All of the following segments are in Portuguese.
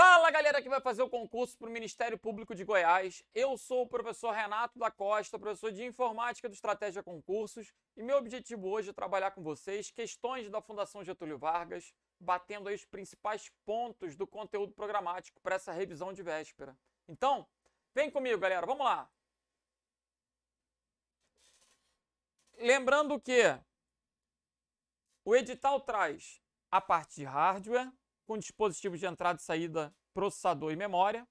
Fala, galera que vai fazer o concurso para o Ministério Público de Goiás. Eu sou o professor Renato da Costa, professor de Informática do Estratégia Concursos, e meu objetivo hoje é trabalhar com vocês questões da Fundação Getúlio Vargas, batendo aí os principais pontos do conteúdo programático para essa revisão de véspera. Então, vem comigo, galera, vamos lá. Lembrando que o edital traz a parte de hardware, com dispositivos de entrada e saída, processador e memória.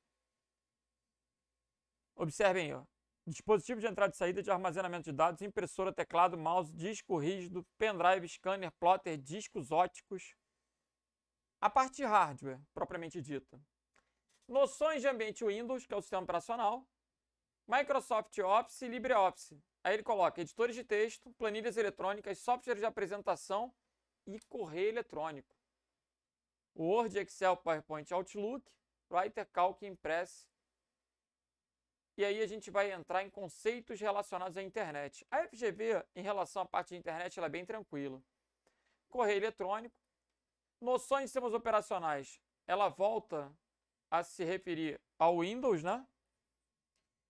Observem, ó, dispositivo de entrada e saída de armazenamento de dados, impressora, teclado, mouse, disco rígido, pendrive, scanner, plotter, discos óticos. A parte de hardware, propriamente dita. Noções de ambiente Windows, que é o sistema operacional, Microsoft Office e LibreOffice. Aí ele coloca editores de texto, planilhas eletrônicas, softwares de apresentação e correio eletrônico. Word, Excel, PowerPoint, Outlook, Writer, Calc, Impress. E aí a gente vai entrar em conceitos relacionados à internet. A FGV, em relação à parte de internet, ela é bem tranquila. Correio eletrônico. Noções de sistemas operacionais, ela volta a se referir ao Windows, né?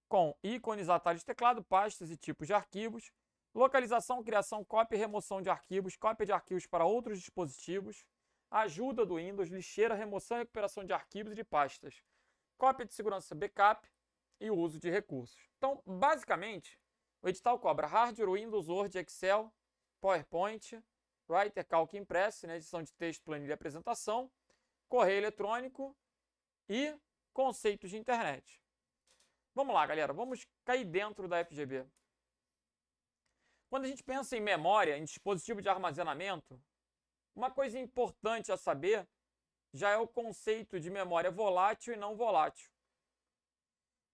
Com ícones, atalhos de teclado, pastas e tipos de arquivos. Localização, criação, cópia e remoção de arquivos, cópia de arquivos para outros dispositivos. Ajuda do Windows, lixeira, remoção e recuperação de arquivos e de pastas, cópia de segurança backup e o uso de recursos. Então, basicamente, o edital cobra hardware, Windows, Word, Excel, PowerPoint, Writer, Calc, Impress, né, edição de texto, planilha e apresentação, correio eletrônico e conceitos de internet. Vamos lá, galera, vamos cair dentro da FGV. Quando a gente pensa em memória, em dispositivo de armazenamento, uma coisa importante a saber já é o conceito de memória volátil e não volátil.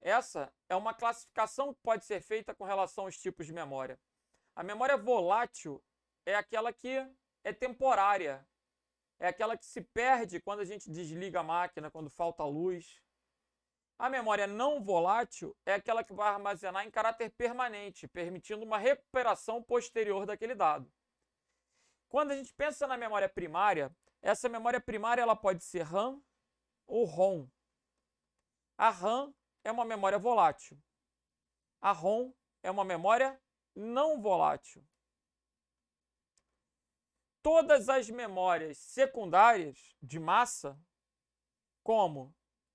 Essa é uma classificação que pode ser feita com relação aos tipos de memória. A memória volátil é aquela que é temporária, é aquela que se perde quando a gente desliga a máquina, quando falta luz. A memória não volátil é aquela que vai armazenar em caráter permanente, permitindo uma recuperação posterior daquele dado. Quando a gente pensa na memória primária, essa memória primária ela pode ser RAM ou ROM. A RAM é uma memória volátil. A ROM é uma memória não volátil. Todas as memórias secundárias de massa, como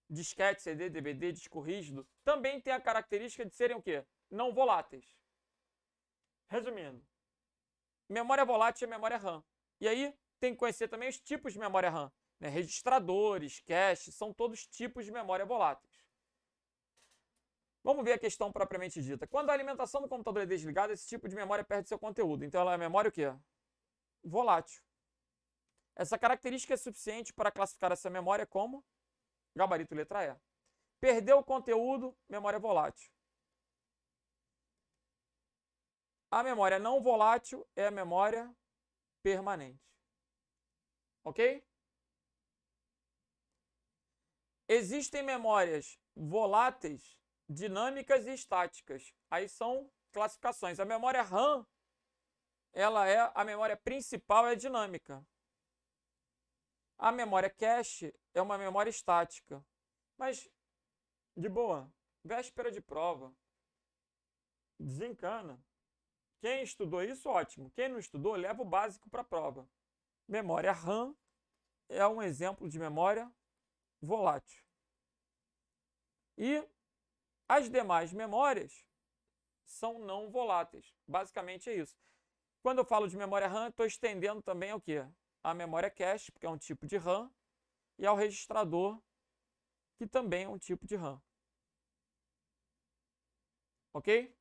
disquete, CD, DVD, disco rígido, também têm a característica de serem o quê? Não voláteis. Resumindo, memória volátil é memória RAM. E aí tem que conhecer também os tipos de memória RAM. Né? Registradores, cache, são todos tipos de memória voláteis. Vamos ver a questão propriamente dita. Quando a alimentação do computador é desligada, esse tipo de memória perde seu conteúdo. Então ela é memória o quê? Volátil. Essa característica é suficiente para classificar essa memória como gabarito letra E. Perdeu o conteúdo, memória volátil. A memória não volátil é a memória permanente. Ok? Existem memórias voláteis, dinâmicas e estáticas. Aí são classificações. A memória RAM, ela é a memória principal, é dinâmica. A memória cache é uma memória estática. Mas, de boa, véspera de prova, desencana. Quem estudou isso, ótimo. Quem não estudou, leva o básico para a prova. Memória RAM é um exemplo de memória volátil. E as demais memórias são não voláteis. Basicamente é isso. Quando eu falo de memória RAM, estou estendendo também ao quê? A memória cache, porque é um tipo de RAM, e ao registrador, que também é um tipo de RAM. Ok?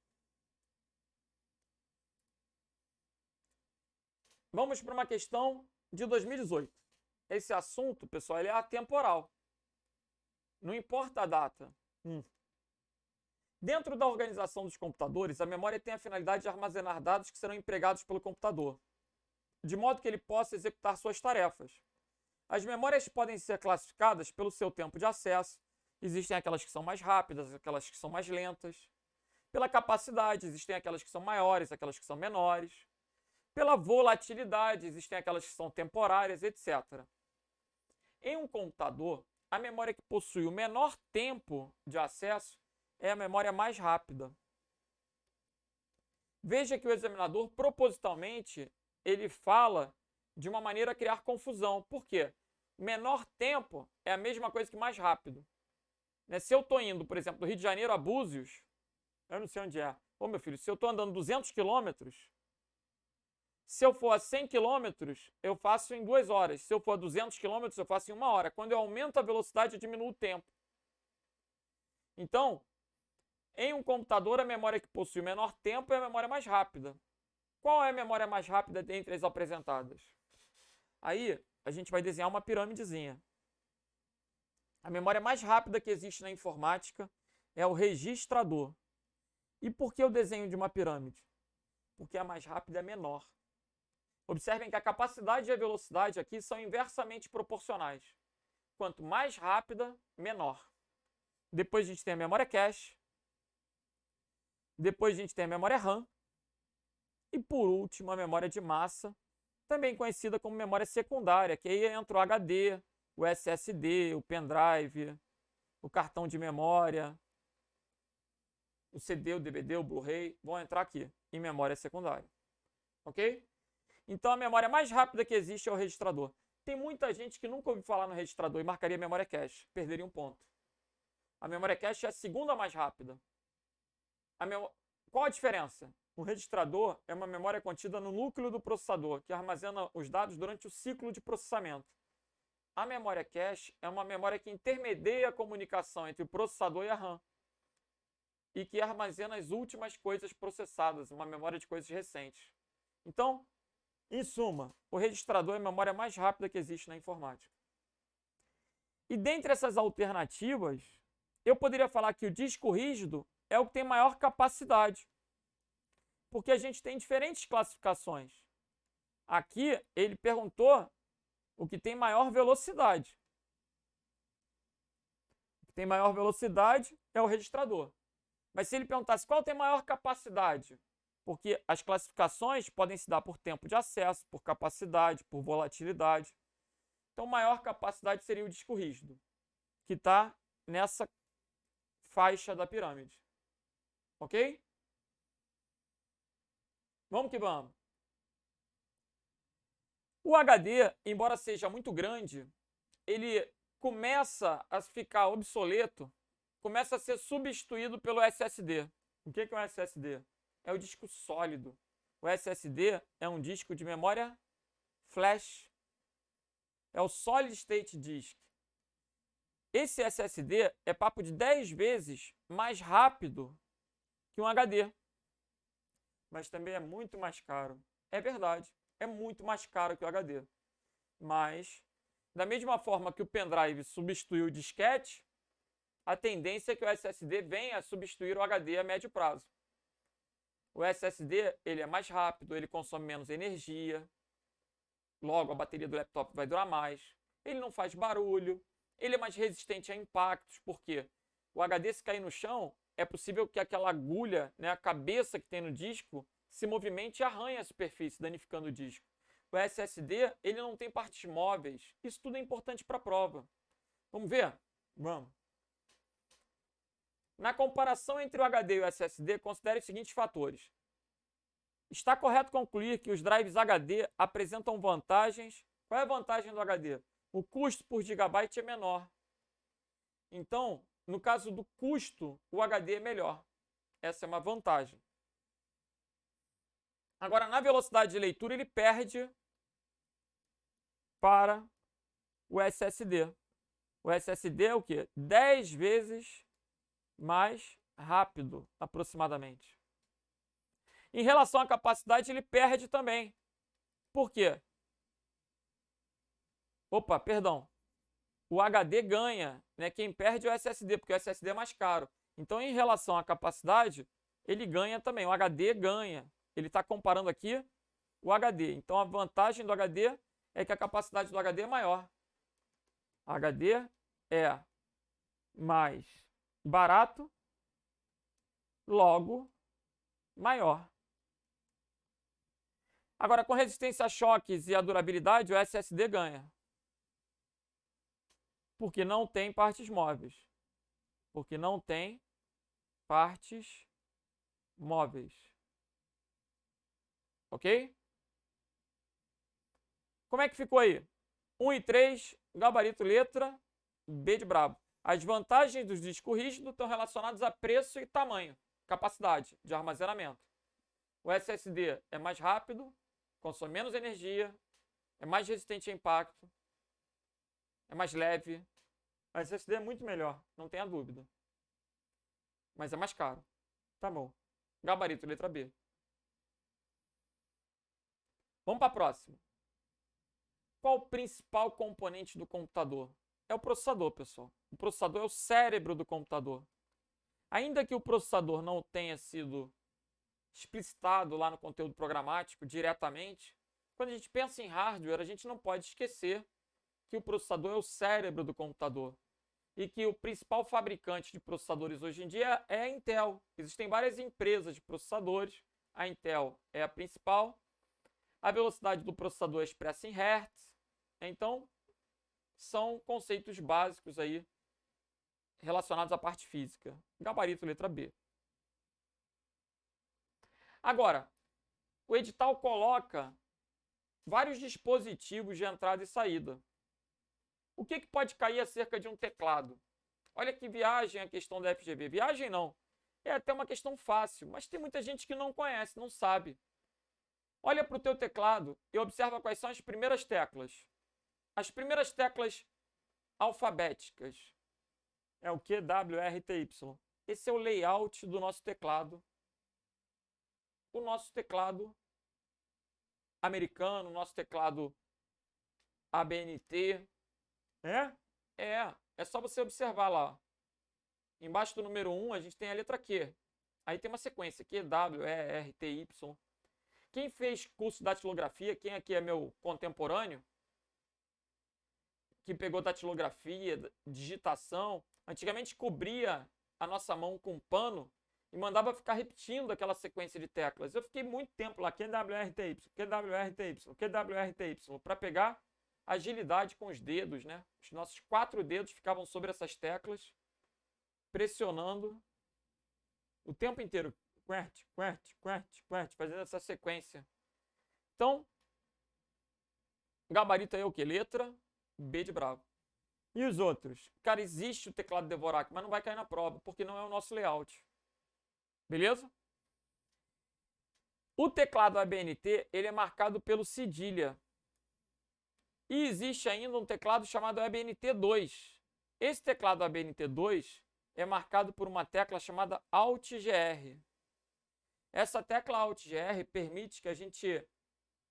Vamos para uma questão de 2018. Esse assunto, pessoal, ele é atemporal. Não importa a data. Dentro da organização dos computadores, a memória tem a finalidade de armazenar dados que serão empregados pelo computador, de modo que ele possa executar suas tarefas. As memórias podem ser classificadas pelo seu tempo de acesso. Existem aquelas que são mais rápidas, aquelas que são mais lentas. Pela capacidade, existem aquelas que são maiores, aquelas que são menores. Pela volatilidade, existem aquelas que são temporárias, etc. Em um computador, a memória que possui o menor tempo de acesso é a memória mais rápida. Veja que o examinador, propositalmente, ele fala de uma maneira a criar confusão. Por quê? Menor tempo é a mesma coisa que mais rápido. Se eu estou indo, por exemplo, do Rio de Janeiro a Búzios, eu não sei onde é. Ô, meu filho, se eu estou andando 200 quilômetros, se eu for a 100 quilômetros, eu faço em 2 horas. Se eu for a 200 quilômetros, eu faço em 1 hora. Quando eu aumento a velocidade, eu diminuo o tempo. Então, em um computador, a memória que possui o menor tempo é a memória mais rápida. Qual é a memória mais rápida dentre as apresentadas? Aí, a gente vai desenhar uma pirâmidezinha. A memória mais rápida que existe na informática é o registrador. E por que o desenho de uma pirâmide? Porque a mais rápida é menor. Observem que a capacidade e a velocidade aqui são inversamente proporcionais. Quanto mais rápida, menor. Depois a gente tem a memória cache. Depois a gente tem a memória RAM. E por último, a memória de massa, também conhecida como memória secundária, que aí entra o HD, o SSD, o pendrive, o cartão de memória, o CD, o DVD, o Blu-ray, vão entrar aqui em memória secundária. Ok? Então a memória mais rápida que existe é o registrador. Tem muita gente que nunca ouviu falar no registrador e marcaria a memória cache, perderia um ponto. A memória cache é a segunda mais rápida. Qual a diferença? O registrador é uma memória contida no núcleo do processador, que armazena os dados durante o ciclo de processamento. A memória cache é uma memória que intermedia a comunicação entre o processador e a RAM e que armazena as últimas coisas processadas, uma memória de coisas recentes. Então, em suma, o registrador é a memória mais rápida que existe na informática. E dentre essas alternativas, eu poderia falar que o disco rígido é o que tem maior capacidade, porque a gente tem diferentes classificações. Aqui, ele perguntou o que tem maior velocidade. O que tem maior velocidade é o registrador. Mas se ele perguntasse qual tem maior capacidade, porque as classificações podem se dar por tempo de acesso, por capacidade, por volatilidade. Então, maior capacidade seria o disco rígido, que está nessa faixa da pirâmide. Ok? Vamos que vamos. O HD, embora seja muito grande, ele começa a ficar obsoleto, começa a ser substituído pelo SSD. O que é um SSD? É o disco sólido. O SSD é um disco de memória flash. É o Solid State Disk. Esse SSD é papo de 10 vezes mais rápido que um HD. Mas também é muito mais caro. É verdade, é muito mais caro que o HD. Mas, da mesma forma que o pendrive substituiu o disquete, a tendência é que o SSD venha a substituir o HD a médio prazo. O SSD ele é mais rápido, ele consome menos energia, logo a bateria do laptop vai durar mais, ele não faz barulho, ele é mais resistente a impactos, porque o HD se cair no chão, é possível que aquela agulha, a cabeça que tem no disco, se movimente e arranhe a superfície, danificando o disco. O SSD ele não tem partes móveis, isso tudo é importante para a prova. Vamos ver? Vamos. Na comparação entre o HD e o SSD, considere os seguintes fatores. Está correto concluir que os drives HD apresentam vantagens. Qual é a vantagem do HD? O custo por gigabyte é menor. Então, no caso do custo, o HD é melhor. Essa é uma vantagem. Agora, na velocidade de leitura, ele perde para o SSD. O SSD é o quê? 10 vezes mais rápido, aproximadamente. Em relação à capacidade, ele perde também. Por quê? Opa, perdão. O HD ganha, Quem perde é o SSD, porque o SSD é mais caro. Então, em relação à capacidade, ele ganha também. O HD ganha. Ele está comparando aqui o HD. Então, a vantagem do HD é que a capacidade do HD é maior. HD é mais barato, logo maior. Agora, com resistência a choques e a durabilidade, o SSD ganha. Porque não tem partes móveis. Porque não tem partes móveis. Ok? Como é que ficou aí? 1 e 3, gabarito letra B de brabo. As vantagens do disco rígido estão relacionadas a preço e tamanho, capacidade de armazenamento. O SSD é mais rápido, consome menos energia, é mais resistente a impacto, é mais leve. O SSD é muito melhor, não tenha dúvida. Mas é mais caro. Tá bom. Gabarito letra B. Vamos para a próxima. Qual o principal componente do computador? É o processador, pessoal. O processador é o cérebro do computador. Ainda que o processador não tenha sido explicitado lá no conteúdo programático diretamente, quando a gente pensa em hardware, a gente não pode esquecer que o processador é o cérebro do computador e que o principal fabricante de processadores hoje em dia é a Intel. Existem várias empresas de processadores, a Intel é a principal. A velocidade do processador é expressa em Hz. Então, são conceitos básicos aí relacionados à parte física. Gabarito letra B. Agora, o edital coloca vários dispositivos de entrada e saída. O que pode cair acerca de um teclado? Olha que viagem a questão da FGV. Viagem não. É até uma questão fácil, mas tem muita gente que não conhece, não sabe. Olha para o teu teclado e observa quais são as primeiras teclas. As primeiras teclas alfabéticas. É o Q, W, R, T, Y. Esse é o layout do nosso teclado. O nosso teclado americano, o nosso teclado ABNT. É só você observar lá. Embaixo do número 1, a gente tem a letra Q. Aí tem uma sequência, Q, W, E, R, T, Y. Quem fez curso de datilografia, quem aqui é meu contemporâneo, que pegou datilografia, digitação, antigamente cobria a nossa mão com um pano e mandava ficar repetindo aquela sequência de teclas. Eu fiquei muito tempo lá, QWRTY, QWRTY, QWRTY, para pegar agilidade com os dedos, né? Os nossos 4 dedos ficavam sobre essas teclas, pressionando o tempo inteiro. Fazendo essa sequência. Então, gabarito aí é o quê? Letra B de bravo. E os outros? Cara, existe o teclado Dvorak, mas não vai cair na prova, porque não é o nosso layout. Beleza? O teclado ABNT, ele é marcado pelo cedilha. E existe ainda um teclado chamado ABNT2. Esse teclado ABNT2 é marcado por uma tecla chamada Alt-GR. Essa tecla Alt-GR permite que a gente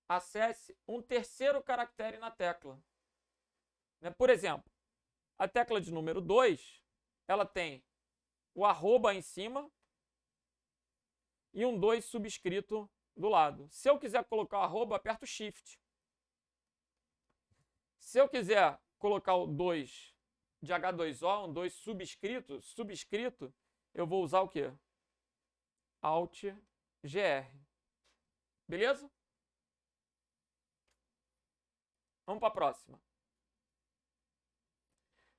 acesse um terceiro caractere na tecla. Por exemplo, a tecla de número 2, ela tem o arroba em cima e um 2 subscrito do lado. Se eu quiser colocar o arroba, aperto Shift. Se eu quiser colocar o 2 de H2O, um 2 subscrito, eu vou usar o quê? Alt-GR. Beleza? Vamos para a próxima.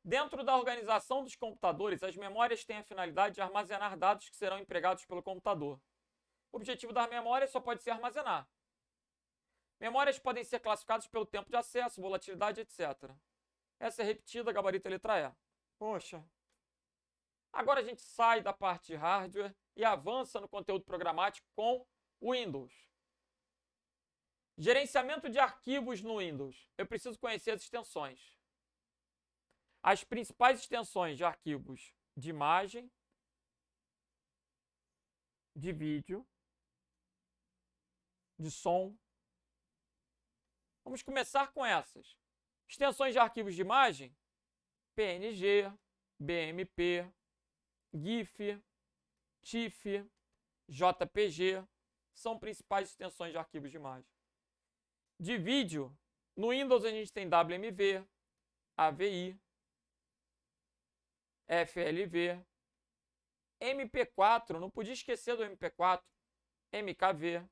Dentro da organização dos computadores, as memórias têm a finalidade de armazenar dados que serão empregados pelo computador. O objetivo da memória só pode ser armazenar. Memórias podem ser classificadas pelo tempo de acesso, volatilidade, etc. Essa é repetida, gabarito é letra E. Poxa. Agora a gente sai da parte de hardware e avança no conteúdo programático com o Windows. Gerenciamento de arquivos no Windows. Eu preciso conhecer as extensões. As principais extensões de arquivos de imagem, de vídeo, de som. Vamos começar com essas. Extensões de arquivos de imagem, PNG, BMP, GIF, TIFF, JPG, são principais extensões de arquivos de imagem. De vídeo, no Windows a gente tem WMV, AVI, FLV, MP4, não podia esquecer do MP4, MKV.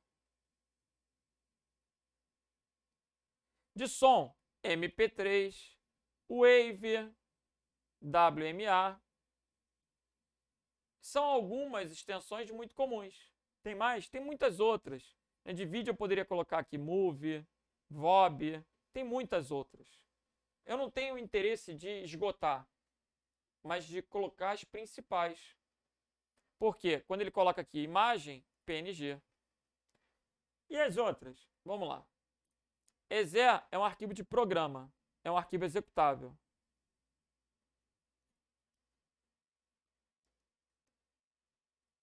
De som, MP3, Wave, WMA. São algumas extensões muito comuns. Tem mais? Tem muitas outras. De vídeo eu poderia colocar aqui Move, VOB, tem muitas outras. Eu não tenho interesse de esgotar, mas de colocar as principais. Por quê? Quando ele coloca aqui imagem, PNG. E as outras? Vamos lá. Exe é um arquivo de programa, é um arquivo executável.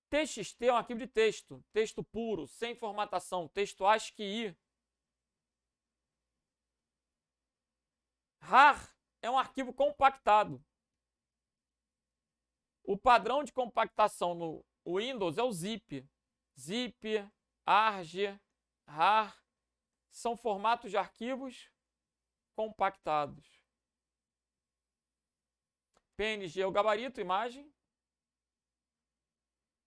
TXT é um arquivo de texto, texto puro, sem formatação, texto ASCII. RAR é um arquivo compactado. O padrão de compactação no Windows é o ZIP. ZIP, ARG, RAR são formatos de arquivos compactados. PNG é o gabarito, imagem.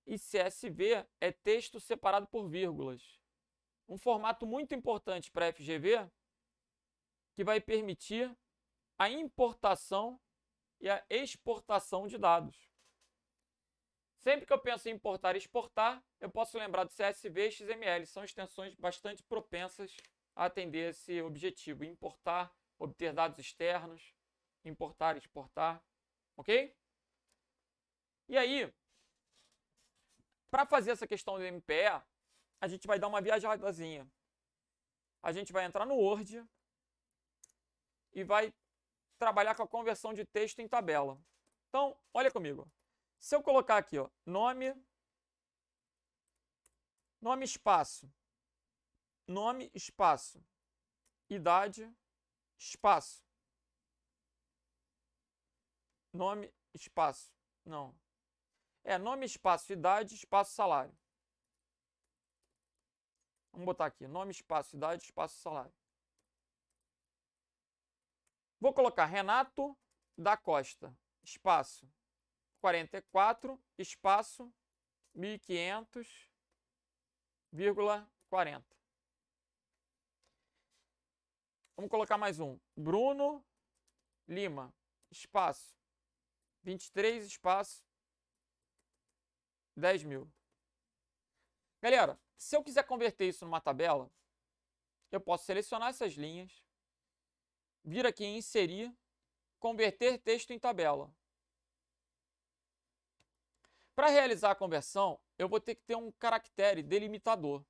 E CSV é texto separado por vírgulas. Um formato muito importante para FGV que vai permitir a importação e a exportação de dados. Sempre que eu penso em importar e exportar, eu posso lembrar do CSV e XML. São extensões bastante propensas a atender esse objetivo. Importar, obter dados externos, importar e exportar. Ok? E aí, para fazer essa questão do MPE, a gente vai dar uma viajadazinha. A gente vai entrar no Word e vai trabalhar com a conversão de texto em tabela. Então, olha comigo. Se eu colocar aqui, ó, nome espaço, nome espaço, idade espaço, nome espaço, não. Nome espaço, idade espaço, salário. Vamos botar aqui, nome espaço, idade espaço, salário. Vou colocar Renato da Costa, espaço 44, espaço 1500,40. Vamos colocar mais um. Bruno Lima, espaço 23, espaço 10.000. Galera, se eu quiser converter isso numa tabela, eu posso selecionar essas linhas, vir aqui em inserir, converter texto em tabela. Para realizar a conversão, eu vou ter que ter um caractere delimitador.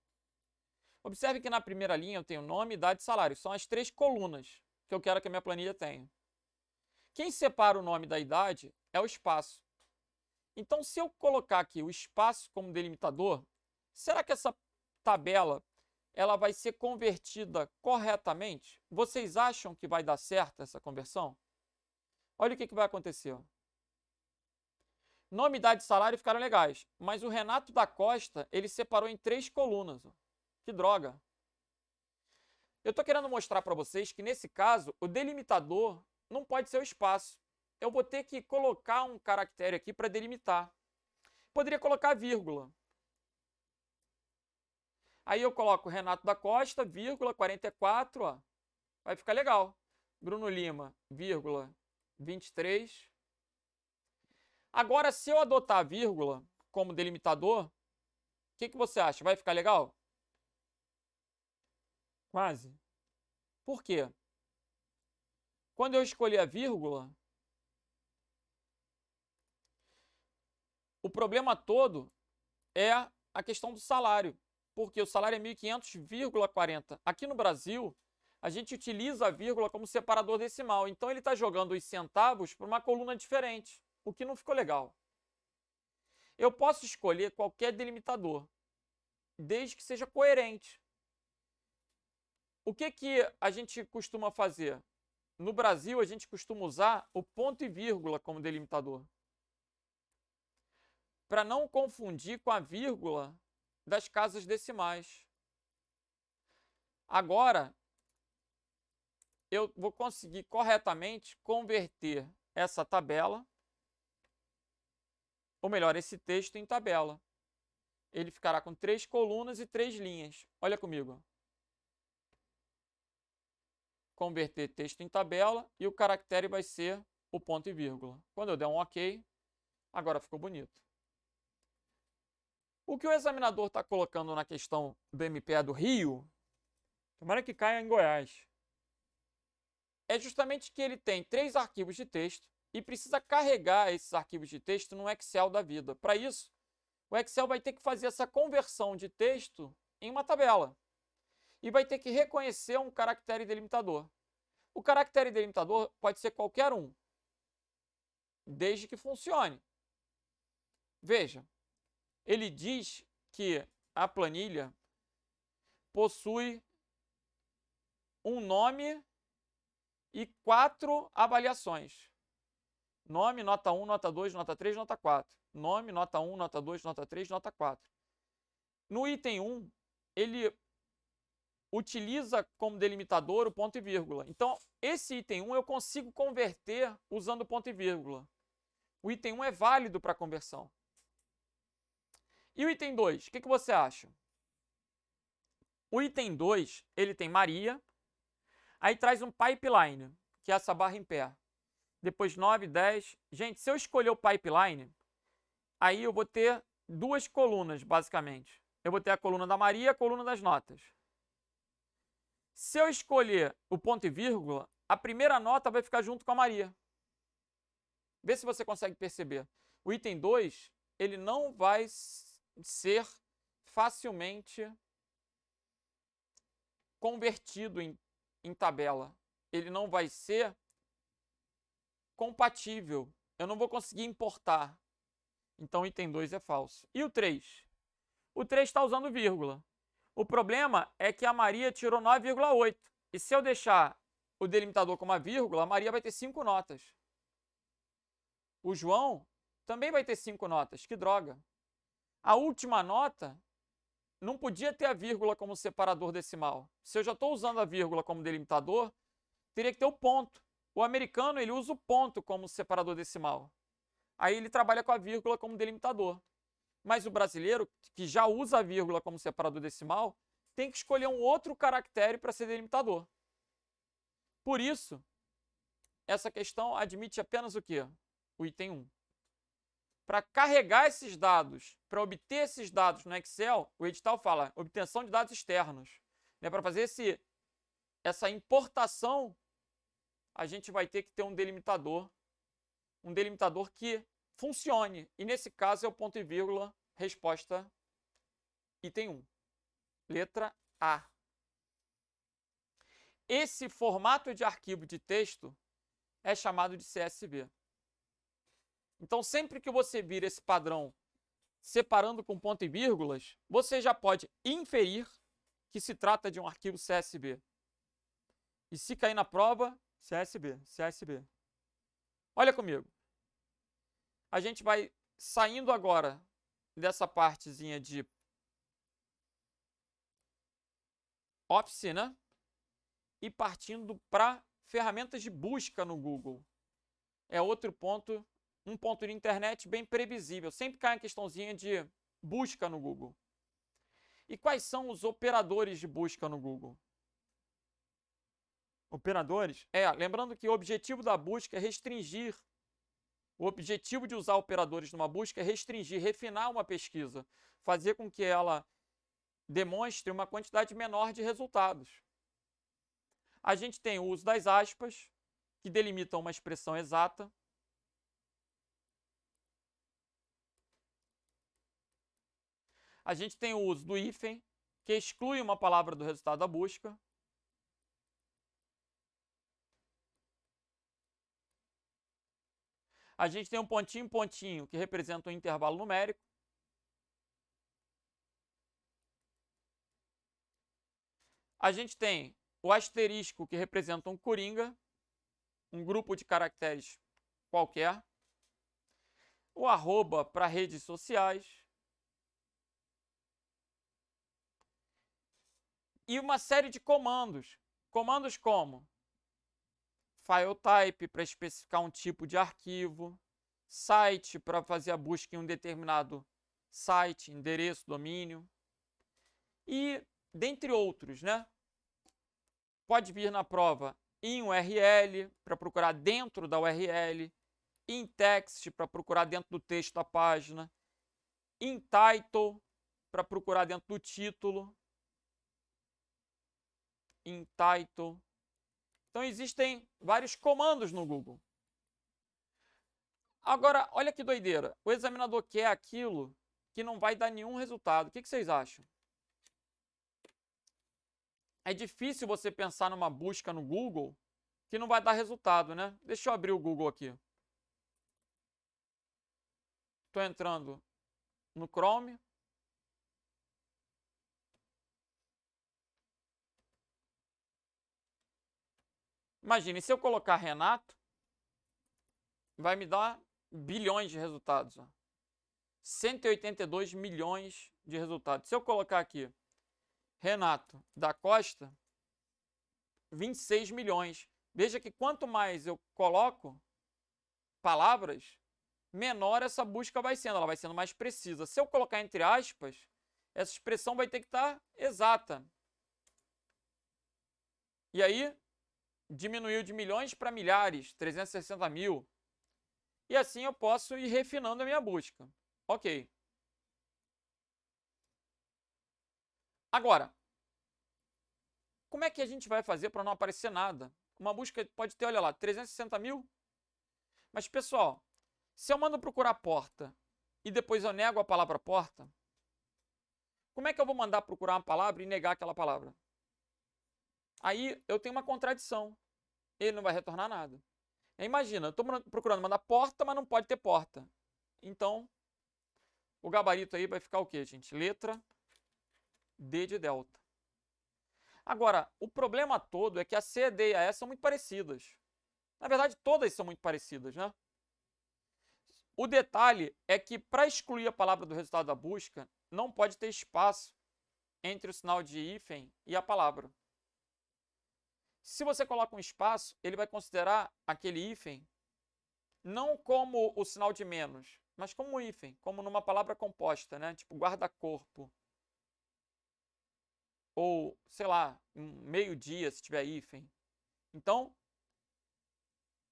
Observe que na primeira linha eu tenho nome, idade e salário. São as 3 colunas que eu quero que a minha planilha tenha. Quem separa o nome da idade é o espaço. Então, se eu colocar aqui o espaço como delimitador, será que essa tabela ela vai ser convertida corretamente? Vocês acham que vai dar certo essa conversão? Olha o que vai acontecer. Ó. Nome, idade e salário ficaram legais, mas o Renato da Costa, ele separou em 3 colunas. Ó. Que droga. Eu estou querendo mostrar para vocês que, nesse caso, o delimitador não pode ser o espaço. Eu vou ter que colocar um caractere aqui para delimitar. Poderia colocar vírgula. Aí eu coloco Renato da Costa, vírgula, 44, ó. Vai ficar legal. Bruno Lima, vírgula, 23. Agora, se eu adotar a vírgula como delimitador, o que você acha? Vai ficar legal? Quase. Por quê? Quando eu escolher a vírgula, o problema todo é a questão do salário, porque o salário é 1.500,40. Aqui no Brasil, a gente utiliza a vírgula como separador decimal, então ele está jogando os centavos para uma coluna diferente, o que não ficou legal. Eu posso escolher qualquer delimitador, desde que seja coerente. O que a gente costuma fazer? No Brasil, a gente costuma usar o ponto e vírgula como delimitador, para não confundir com a vírgula das casas decimais. Agora, eu vou conseguir corretamente converter essa tabela, ou melhor, esse texto em tabela. Ele ficará com 3 colunas e 3 linhas. Olha comigo. Converter texto em tabela e o caractere vai ser o ponto e vírgula. Quando eu der um OK, agora ficou bonito. O que o examinador está colocando na questão do MPE do Rio, tomara que caia em Goiás, é justamente que ele tem 3 arquivos de texto e precisa carregar esses arquivos de texto no Excel da vida. Para isso, o Excel vai ter que fazer essa conversão de texto em uma tabela e vai ter que reconhecer um caractere delimitador. O caractere delimitador pode ser qualquer um, desde que funcione. Veja, ele diz que a planilha possui um nome e 4 avaliações. Nome, nota 1, nota 2, nota 3, nota 4. Nome, nota 1, nota 2, nota 3, nota 4. No item 1, ele utiliza como delimitador o ponto e vírgula. Então, esse item 1 eu consigo converter usando ponto e vírgula. O item 1 é válido para conversão. E o item 2, o que você acha? O item 2, ele tem Maria, aí traz um pipeline, que é essa barra em pé. Depois 9, 10. Gente, se eu escolher o pipeline, aí eu vou ter 2 colunas, basicamente. Eu vou ter a coluna da Maria e a coluna das notas. Se eu escolher o ponto e vírgula, a primeira nota vai ficar junto com a Maria. Vê se você consegue perceber. O item 2, ele não vai ser facilmente convertido em tabela. Ele não vai ser compatível. Eu não vou conseguir importar. Então, o item 2 é falso. E o 3? O 3 está usando vírgula. O problema é que a Maria tirou 9,8. E se eu deixar o delimitador com uma vírgula, a Maria vai ter 5 notas. O João também vai ter 5 notas. Que droga. A última nota não podia ter a vírgula como separador decimal. Se eu já estou usando a vírgula como delimitador, teria que ter o ponto. O americano, ele usa o ponto como separador decimal. Aí ele trabalha com a vírgula como delimitador. Mas o brasileiro, que já usa a vírgula como separador decimal, tem que escolher um outro caractere para ser delimitador. Por isso, essa questão admite apenas o quê? O item 1. Para carregar esses dados, para obter esses dados no Excel, o edital fala obtenção de dados externos. Para fazer essa importação, a gente vai ter que ter um delimitador que funcione. E nesse caso é o ponto e vírgula, resposta item 1. Letra A. Esse formato de arquivo de texto é chamado de CSV. Então, sempre que você vir esse padrão separando com ponto e vírgulas, você já pode inferir que se trata de um arquivo CSV. E se cair na prova, CSV. Olha comigo. A gente vai saindo agora dessa partezinha de Office, né? E partindo para ferramentas de busca no Google. É outro ponto, um ponto de internet bem previsível. Sempre cai a questãozinha de busca no Google. E quais são os operadores de busca no Google? Operadores? Lembrando que o objetivo da busca é restringir. O objetivo de usar operadores numa busca é restringir, refinar uma pesquisa, fazer com que ela demonstre uma quantidade menor de resultados. A gente tem o uso das aspas, que delimitam uma expressão exata. A gente tem o uso do hífen, que exclui uma palavra do resultado da busca. A gente tem um pontinho, pontinho, que representa um intervalo numérico. A gente tem o asterisco, que representa um coringa, um grupo de caracteres qualquer. O arroba para redes sociais. E uma série de comandos. Comandos como file type para especificar um tipo de arquivo, site para fazer a busca em um determinado site, endereço, domínio, e dentre outros, né? Pode vir na prova in URL, para procurar dentro da URL, in text, para procurar dentro do texto da página, in title, para procurar dentro do título, in title. Então, existem vários comandos no Google. Agora, olha que doideira. O examinador quer aquilo que não vai dar nenhum resultado. O que vocês acham? É difícil você pensar numa busca no Google que não vai dar resultado, né? Deixa eu abrir o Google aqui. Estou entrando no Chrome. Imagine, se eu colocar Renato, vai me dar bilhões de resultados. Ó. 182 milhões de resultados. Se eu colocar aqui Renato da Costa, 26 milhões. Veja que quanto mais eu coloco palavras, menor essa busca vai sendo. Ela vai sendo mais precisa. Se eu colocar entre aspas, essa expressão vai ter que estar exata. E aí, diminuiu de milhões para milhares, 360 mil. E assim eu posso ir refinando a minha busca. Ok. Agora, como é que a gente vai fazer para não aparecer nada? Uma busca pode ter, olha lá, 360 mil. Mas, pessoal, se eu mando procurar porta e depois eu nego a palavra porta, como é que eu vou mandar procurar uma palavra e negar aquela palavra? Aí eu tenho uma contradição. Ele não vai retornar nada. Imagina, eu estou procurando mandar porta, mas não pode ter porta. Então, o gabarito aí vai ficar o quê, gente? Letra D de delta. Agora, o problema todo é que a C, D e a E são muito parecidas. Na verdade, todas são muito parecidas, né? O detalhe é que, para excluir a palavra do resultado da busca, não pode ter espaço entre o sinal de hífen e a palavra. Se você coloca um espaço, ele vai considerar aquele hífen não como o sinal de menos, mas como um hífen, como numa palavra composta, né? Tipo guarda-corpo. Ou, sei lá, meio-dia, se tiver hífen. Então,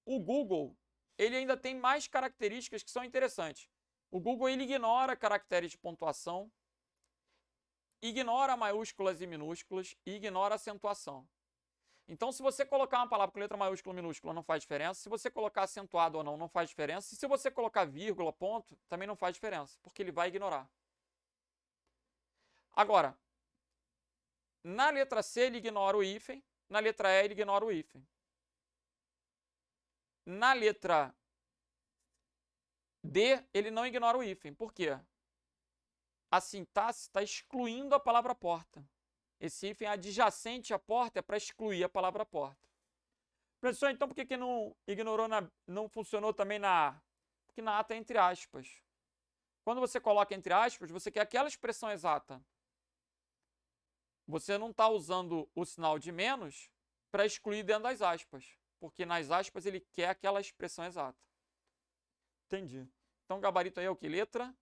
o Google, ele ainda tem mais características que são interessantes. O Google, ele ignora caracteres de pontuação, ignora maiúsculas e minúsculas e ignora acentuação. Então, se você colocar uma palavra com letra maiúscula ou minúscula, não faz diferença. Se você colocar acentuado ou não, não faz diferença. E se você colocar vírgula, ponto, também não faz diferença, porque ele vai ignorar. Agora, na letra C, ele ignora o hífen. Na letra E, ele ignora o hífen. Na letra D, ele não ignora o hífen. Por quê? A sintaxe está excluindo a palavra porta. Esse hífen adjacente à porta é para excluir a palavra porta. Professor, então por que não ignorou não funcionou também na A? Porque na A está entre aspas. Quando você coloca entre aspas, você quer aquela expressão exata. Você não está usando o sinal de menos para excluir dentro das aspas. Porque nas aspas ele quer aquela expressão exata. Entendi. Então o gabarito aí é o que? Letra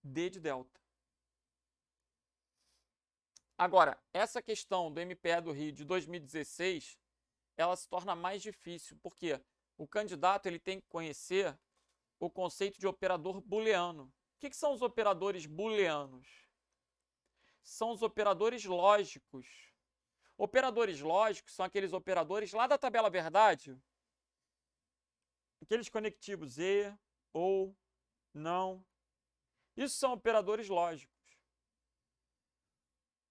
D de delta. Agora, essa questão do MPE do Rio de 2016, ela se torna mais difícil, porque o candidato ele tem que conhecer o conceito de operador booleano. O que são os operadores booleanos? São os operadores lógicos. Operadores lógicos são aqueles operadores lá da tabela verdade, aqueles conectivos e, ou, não. Isso são operadores lógicos.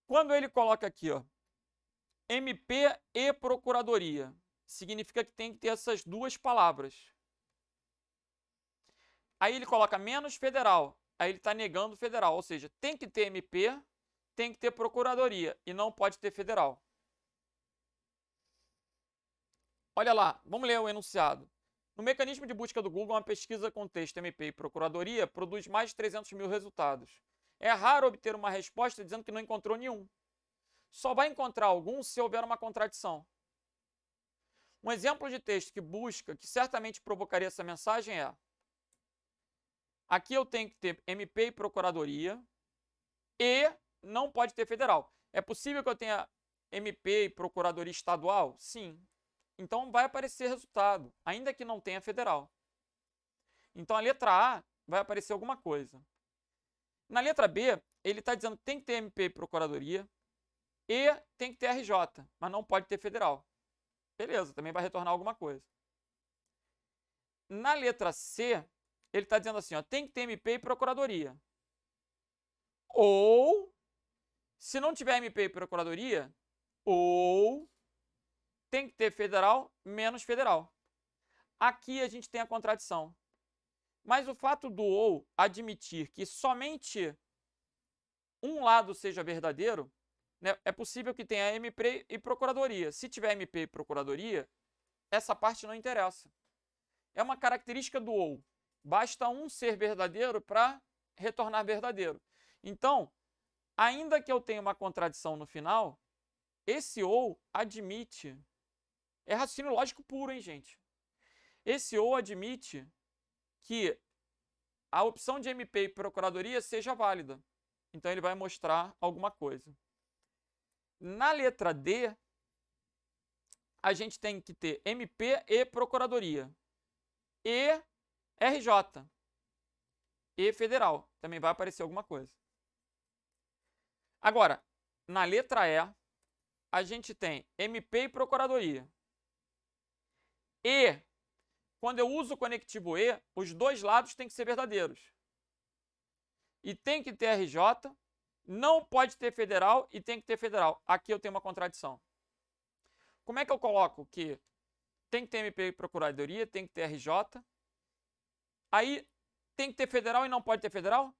Quando ele coloca aqui, ó, MP e Procuradoria, significa que tem que ter essas duas palavras. Aí ele coloca menos federal, aí ele está negando federal, ou seja, tem que ter MP, tem que ter Procuradoria e não pode ter federal. Olha lá, vamos ler o enunciado. No mecanismo de busca do Google, uma pesquisa com texto MP e Procuradoria produz mais de 300 mil resultados. É raro obter uma resposta dizendo que não encontrou nenhum. Só vai encontrar algum se houver uma contradição. Um exemplo de texto que busca, que certamente provocaria essa mensagem é: aqui eu tenho que ter MP e Procuradoria e não pode ter federal. É possível que eu tenha MP e Procuradoria estadual? Sim. Então vai aparecer resultado, ainda que não tenha federal. Então a letra A vai aparecer alguma coisa. Na letra B, ele está dizendo que tem que ter MP e Procuradoria e tem que ter RJ, mas não pode ter federal. Beleza, também vai retornar alguma coisa. Na letra C, ele está dizendo assim, ó, tem que ter MP e Procuradoria. Ou, se não tiver MP e Procuradoria, ou tem que ter federal menos federal. Aqui a gente tem a contradição. Mas o fato do ou admitir que somente um lado seja verdadeiro, né, é possível que tenha MP e Procuradoria. Se tiver MP e Procuradoria, essa parte não interessa. É uma característica do ou. Basta um ser verdadeiro para retornar verdadeiro. Então, ainda que eu tenha uma contradição no final, esse ou admite. É raciocínio lógico puro, hein, gente? Esse ou admite que a opção de MP e Procuradoria seja válida. Então, ele vai mostrar alguma coisa. Na letra D, a gente tem que ter MP e Procuradoria. E RJ. E federal. Também vai aparecer alguma coisa. Agora, na letra E, a gente tem MP e Procuradoria. E, quando eu uso o conectivo E, os dois lados têm que ser verdadeiros. E tem que ter RJ, não pode ter federal e tem que ter federal. Aqui eu tenho uma contradição. Como é que eu coloco que tem que ter MP e Procuradoria, tem que ter RJ, aí tem que ter federal e não pode ter federal?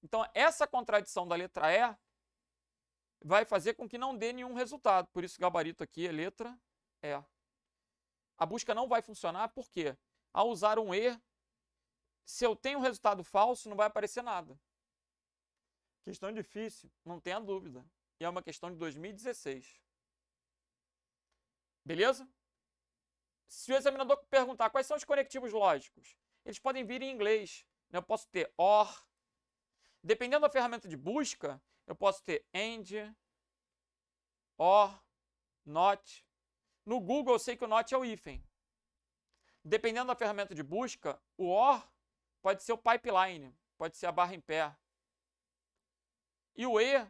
Então, essa contradição da letra E vai fazer com que não dê nenhum resultado. Por isso, o gabarito aqui é letra E. A busca não vai funcionar, por quê? Ao usar um E, se eu tenho um resultado falso, não vai aparecer nada. Questão difícil, não tenha dúvida. E é uma questão de 2016. Beleza? Se o examinador perguntar quais são os conectivos lógicos, eles podem vir em inglês. Eu posso ter OR. Dependendo da ferramenta de busca, eu posso ter AND, OR, NOT. No Google, eu sei que o NOT é o hífen. Dependendo da ferramenta de busca, o OR pode ser o pipeline, pode ser a barra em pé. E o E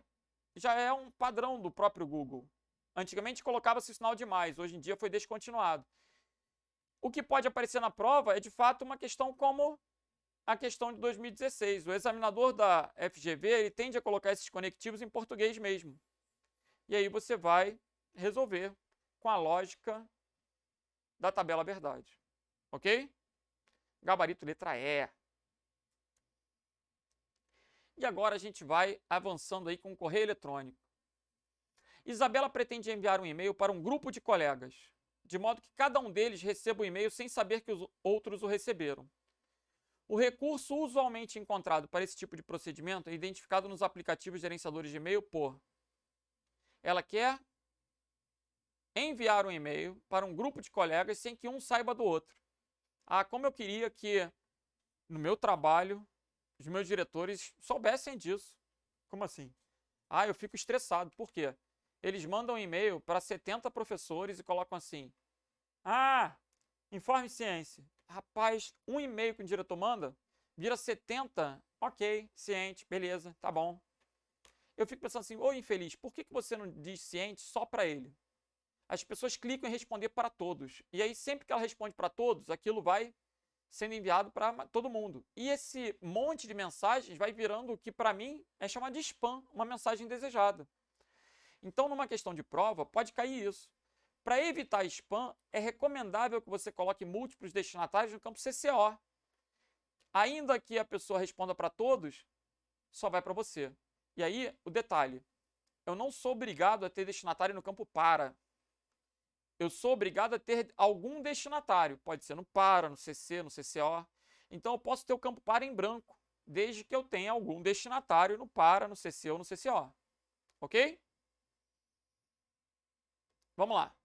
já é um padrão do próprio Google. Antigamente colocava-se o sinal de mais, hoje em dia foi descontinuado. O que pode aparecer na prova é, de fato, uma questão como a questão de 2016. O examinador da FGV ele tende a colocar esses conectivos em português mesmo. E aí você vai resolver com a lógica da tabela verdade. Ok? Gabarito letra E. E agora a gente vai avançando aí com o correio eletrônico. Isabela pretende enviar um e-mail para um grupo de colegas, de modo que cada um deles receba o e-mail sem saber que os outros o receberam. O recurso usualmente encontrado para esse tipo de procedimento é identificado nos aplicativos gerenciadores de e-mail por... Ela quer enviar um e-mail para um grupo de colegas sem que um saiba do outro. Ah, como eu queria que no meu trabalho os meus diretores soubessem disso. Como assim? Ah, eu fico estressado. Por quê? Eles mandam um e-mail para 70 professores e colocam assim: ah, informe ciência. Rapaz, um e-mail que o diretor manda vira 70. Ok, ciente, beleza, tá bom. Eu fico pensando assim: ô infeliz, por que você não diz ciente só para ele? As pessoas clicam em responder para todos. E aí, sempre que ela responde para todos, aquilo vai sendo enviado para todo mundo. E esse monte de mensagens vai virando o que, para mim, é chamado de spam, uma mensagem desejada. Então, numa questão de prova, pode cair isso. Para evitar spam, é recomendável que você coloque múltiplos destinatários no campo CCO. Ainda que a pessoa responda para todos, só vai para você. E aí, o detalhe, eu não sou obrigado a ter destinatário no campo para. Eu sou obrigado a ter algum destinatário. Pode ser no para, no CC, no CCO. Então, eu posso ter o campo para em branco, desde que eu tenha algum destinatário no para, no CC ou no CCO. Ok? Vamos lá.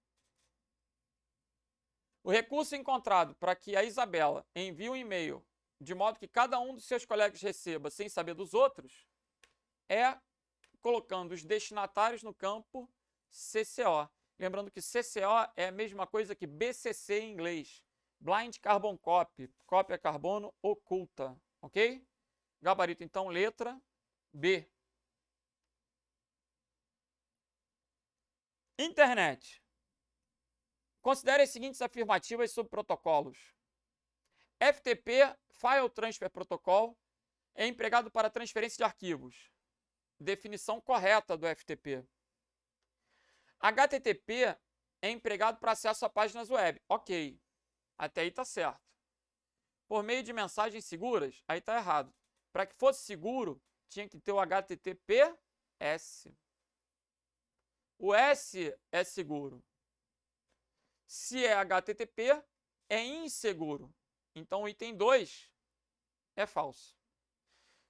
O recurso encontrado para que a Isabela envie um e-mail de modo que cada um dos seus colegas receba sem saber dos outros é colocando os destinatários no campo CCO. Lembrando que CCO é a mesma coisa que BCC em inglês. Blind Carbon Copy, cópia carbono oculta, ok? Gabarito, então, letra B. Internet. Considere as seguintes afirmativas sobre protocolos. FTP, File Transfer Protocol, é empregado para transferência de arquivos. Definição correta do FTP. HTTP é empregado para acesso a páginas web. Ok, até aí está certo. Por meio de mensagens seguras, aí está errado. Para que fosse seguro, tinha que ter o HTTPS. O S é seguro. Se é HTTP, é inseguro. Então o item 2 é falso.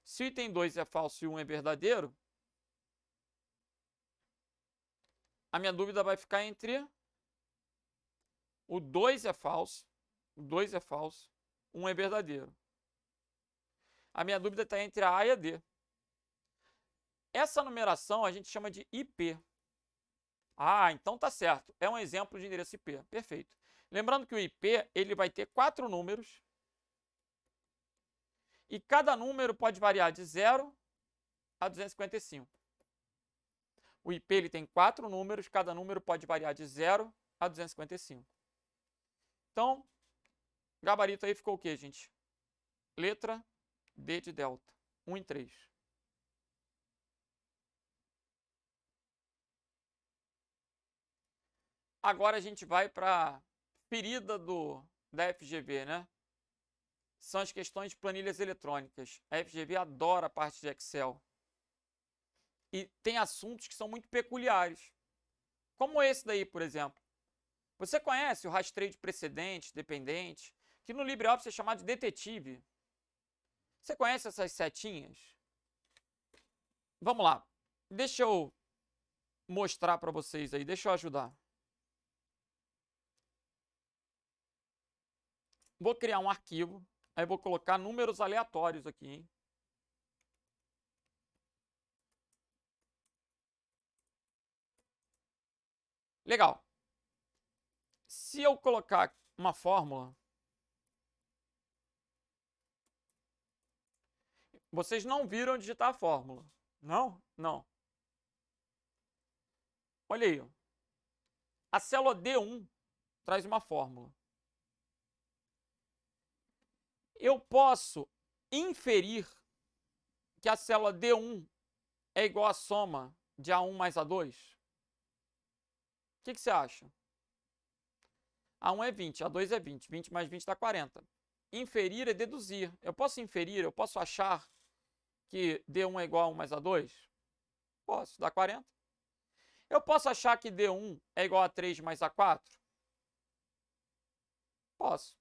Se o item 2 é falso e 1 é verdadeiro, a minha dúvida vai ficar entre o 2 é falso, o 2 é falso, 1 é verdadeiro. A minha dúvida está entre a A e a D. Essa numeração a gente chama de IP. Ah, então tá certo. É um exemplo de endereço IP. Perfeito. Lembrando que o IP ele vai ter 4 números. E cada número pode variar de 0 a 255. O IP ele tem 4 números, cada número pode variar de 0 a 255. Então, gabarito aí ficou o quê, gente? Letra D de delta. 1 em 3. Agora a gente vai para a ferida da FGV, né? São as questões de planilhas eletrônicas. A FGV adora a parte de Excel. E tem assuntos que são muito peculiares. Como esse daí, por exemplo. Você conhece o rastreio de precedentes, dependentes, que no LibreOffice é chamado de detetive. Você conhece essas setinhas? Vamos lá. Deixa eu mostrar para vocês aí. Deixa eu ajudar. Vou criar um arquivo. Aí vou colocar números aleatórios aqui, hein? Legal. Se eu colocar uma fórmula, vocês não viram digitar a fórmula. Não? Não. Olha aí. A célula D1 traz uma fórmula. Eu posso inferir que a célula D1 é igual à soma de A1 mais A2? O que você acha? A1 é 20, A2 é 20. 20 mais 20 dá 40. Inferir é deduzir. Eu posso inferir, eu posso achar que D1 é igual a 1 mais A2? Posso, dá 40. Eu posso achar que D1 é igual a 3 mais A4? Posso.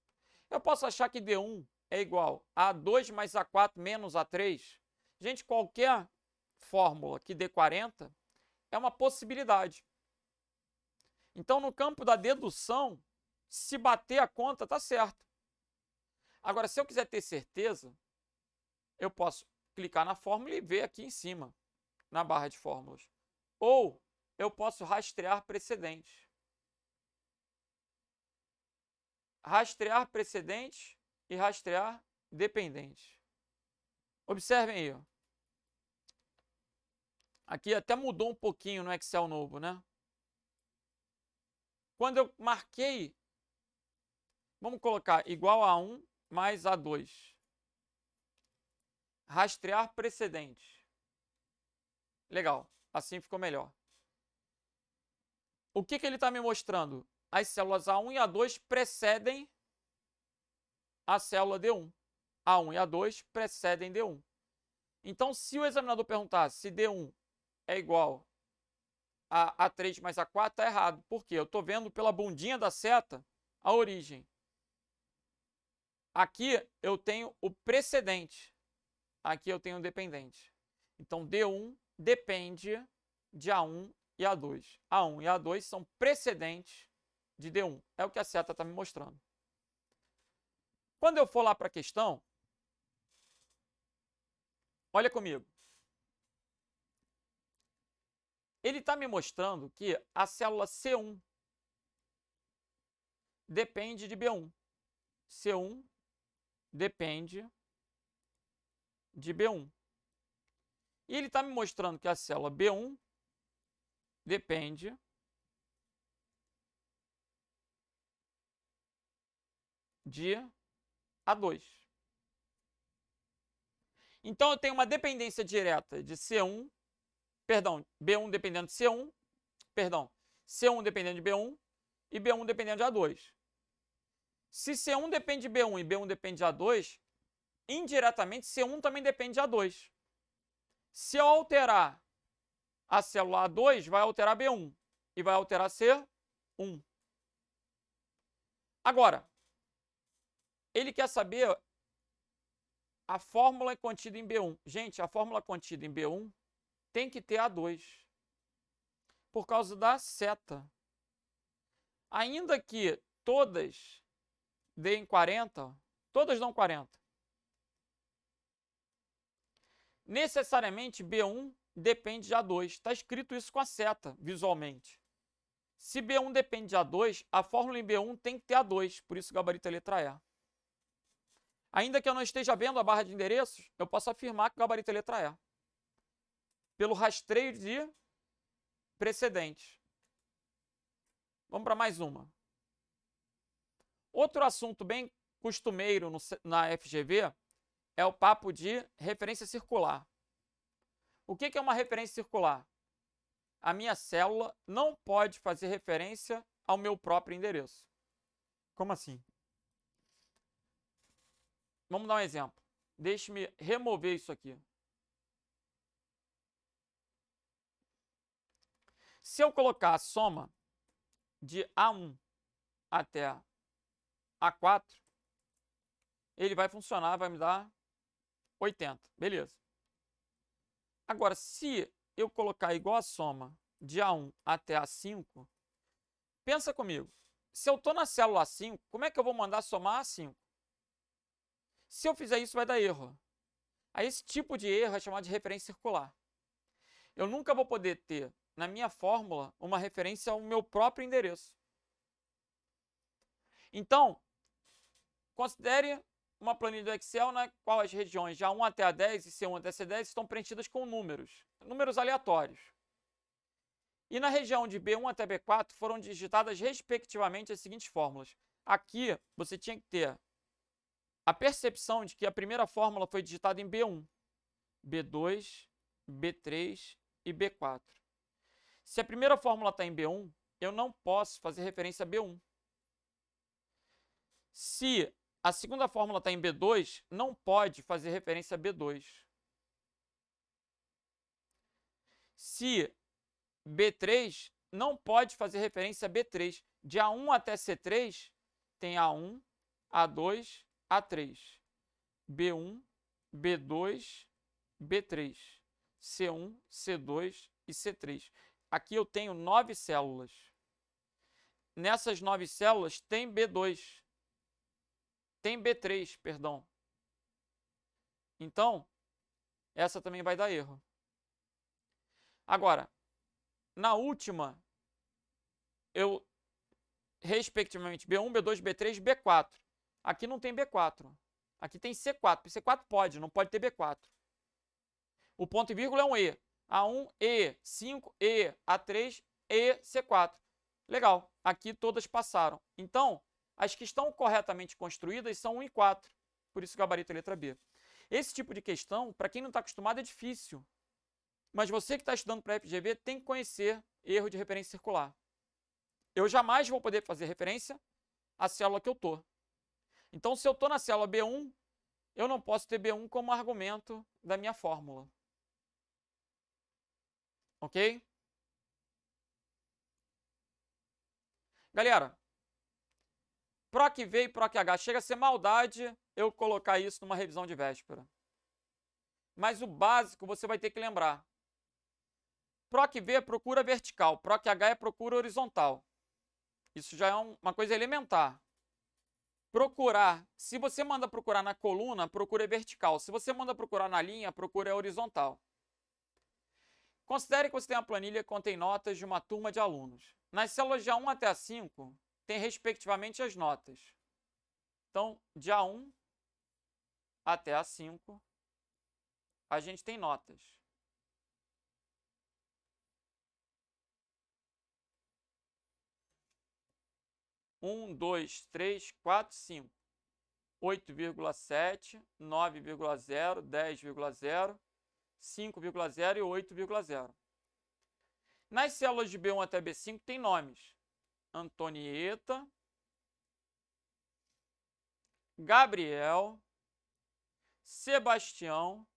Eu posso achar que D1 é igual a 2 mais A4 menos A3? Gente, qualquer fórmula que dê 40 é uma possibilidade. Então, no campo da dedução, se bater a conta, tá certo. Agora, se eu quiser ter certeza, eu posso clicar na fórmula e ver aqui em cima, na barra de fórmulas. Ou eu posso rastrear precedentes. Rastrear precedentes e rastrear dependentes. Observem aí. Ó. Aqui até mudou um pouquinho no Excel novo, né? Quando eu marquei, vamos colocar igual a 1 mais A2. Rastrear precedentes. Legal, assim ficou melhor. O que ele está me mostrando? As células A1 e A2 precedem a célula D1. A1 e A2 precedem D1. Então, se o examinador perguntasse se D1 é igual a A3 mais A4, está errado. Por quê? Eu estou vendo pela bundinha da seta a origem. Aqui eu tenho o precedente. Aqui eu tenho o dependente. Então, D1 depende de A1 e A2. A1 e A2 são precedentes de D1. É o que a seta está me mostrando. Quando eu for lá para a questão, olha comigo. Ele está me mostrando que a célula C1 depende de B1. C1 depende de B1. E ele está me mostrando que a célula B1 depende de A2. Então, eu tenho uma dependência direta de C1, perdão, B1 dependendo de C1, perdão, C1 dependendo de B1 e B1 dependendo de A2. Se C1 depende de B1 e B1 depende de A2, indiretamente C1 também depende de A2. Se eu alterar a célula A2, vai alterar B1 e vai alterar C1. Agora, ele quer saber a fórmula contida em B1. Gente, a fórmula contida em B1 tem que ter A2, por causa da seta. Ainda que todas deem 40, todas dão 40. Necessariamente, B1 depende de A2. Está escrito isso com a seta, visualmente. Se B1 depende de A2, a fórmula em B1 tem que ter A2, por isso o gabarito é letra E. Ainda que eu não esteja vendo a barra de endereços, eu posso afirmar que o gabarito é letra E, pelo rastreio de precedentes. Vamos para mais uma. Outro assunto bem costumeiro na FGV é o papo de referência circular. O que é uma referência circular? A minha célula não pode fazer referência ao meu próprio endereço. Como assim? Vamos dar um exemplo. Deixe-me remover isso aqui. Se eu colocar a soma de A1 até A4, ele vai funcionar, vai me dar 80. Beleza. Agora, se eu colocar igual a soma de A1 até A5, pensa comigo. Se eu estou na célula A5, como é que eu vou mandar somar A5? Se eu fizer isso, vai dar erro. Aí esse tipo de erro é chamado de referência circular. Eu nunca vou poder ter, na minha fórmula, uma referência ao meu próprio endereço. Então, considere uma planilha do Excel na qual as regiões de A1 até A10 e C1 até C10 estão preenchidas com números aleatórios. E na região de B1 até B4 foram digitadas respectivamente as seguintes fórmulas. Aqui você tinha que ter a percepção de que a primeira fórmula foi digitada em B1, B2, B3 e B4. Se a primeira fórmula está em B1, eu não posso fazer referência a B1. Se a segunda fórmula está em B2, não pode fazer referência a B2. Se B3, não pode fazer referência a B3. De A1 até C3, tem A1, A2, A3. B1, B2, B3. C1, C2 e C3. Aqui eu tenho 9 células. Nessas 9 células tem B2. Tem B3, perdão. Então, essa também vai dar erro. Agora, na última, eu, respectivamente, B1, B2, B3, B4. Aqui não tem B4. Aqui tem C4. C4 pode, não pode ter B4. O ponto e vírgula é um E. A1, E, 5, E, A3, E, C4. Legal, aqui todas passaram. Então, as que estão corretamente construídas são 1 e 4. Por isso o gabarito é letra B. Esse tipo de questão, para quem não está acostumado, é difícil. Mas você que está estudando para a FGV tem que conhecer erro de referência circular. Eu jamais vou poder fazer referência à célula que eu estou. Então, se eu estou na célula B1, eu não posso ter B1 como argumento da minha fórmula. Ok? Galera, PROC-V e PROC-H, chega a ser maldade eu colocar isso numa revisão de véspera. Mas o básico você vai ter que lembrar. PROC-V é procura vertical, PROC-H é procura horizontal. Isso já é uma coisa elementar. Procurar, se você manda procurar na coluna, procura é vertical. Se você manda procurar na linha, procura é horizontal. Considere que você tem uma planilha que contém notas de uma turma de alunos. Nas células de A1 até A5, tem respectivamente as notas. Então, de A1 até A5, a gente tem notas. 1, 2, 3, 4, 5. 8,7, 9,0, 10,0, 5,0 e 8,0. Nas células de B1 até B5 tem nomes. Antonieta, Gabriel, Sebastião,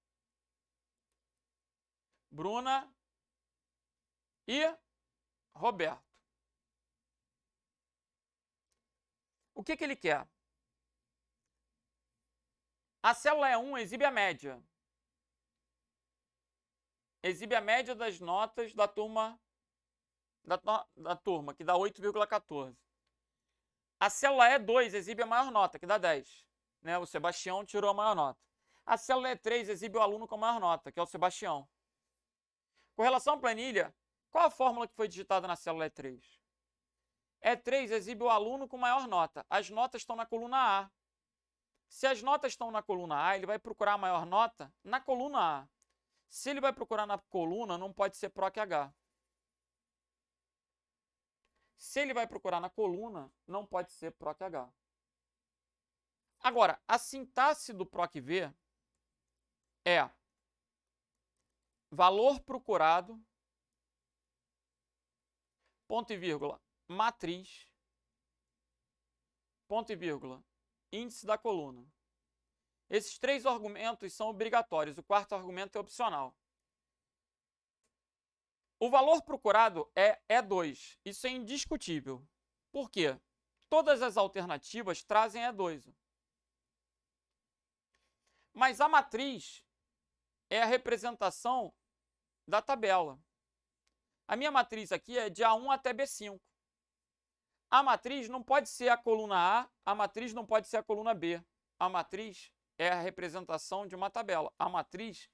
Bruna e Roberto. O que ele quer? A célula E1 exibe a média. Exibe a média das notas da turma, que dá 8,14. A célula E2 exibe a maior nota, que dá 10. Né? O Sebastião tirou a maior nota. A célula E3 exibe o aluno com a maior nota, que é o Sebastião. Com relação à planilha, qual a fórmula que foi digitada na célula E3? E3 exibe o aluno com maior nota. As notas estão na coluna A. Se as notas estão na coluna A, ele vai procurar a maior nota na coluna A. Se ele vai procurar na coluna, não pode ser PROC-H. Se ele vai procurar na coluna, não pode ser PROC-H. Agora, a sintaxe do PROC-V é valor procurado, ponto e vírgula, matriz, ponto e vírgula, índice da coluna. Esses 3 argumentos são obrigatórios, o 4º argumento é opcional. O valor procurado é E2, isso é indiscutível. Por quê? Todas as alternativas trazem E2. Mas a matriz é a representação da tabela. A minha matriz aqui é de A1 até B5. A matriz não pode ser a coluna A matriz não pode ser a coluna B. A matriz é a representação de uma tabela. A matriz,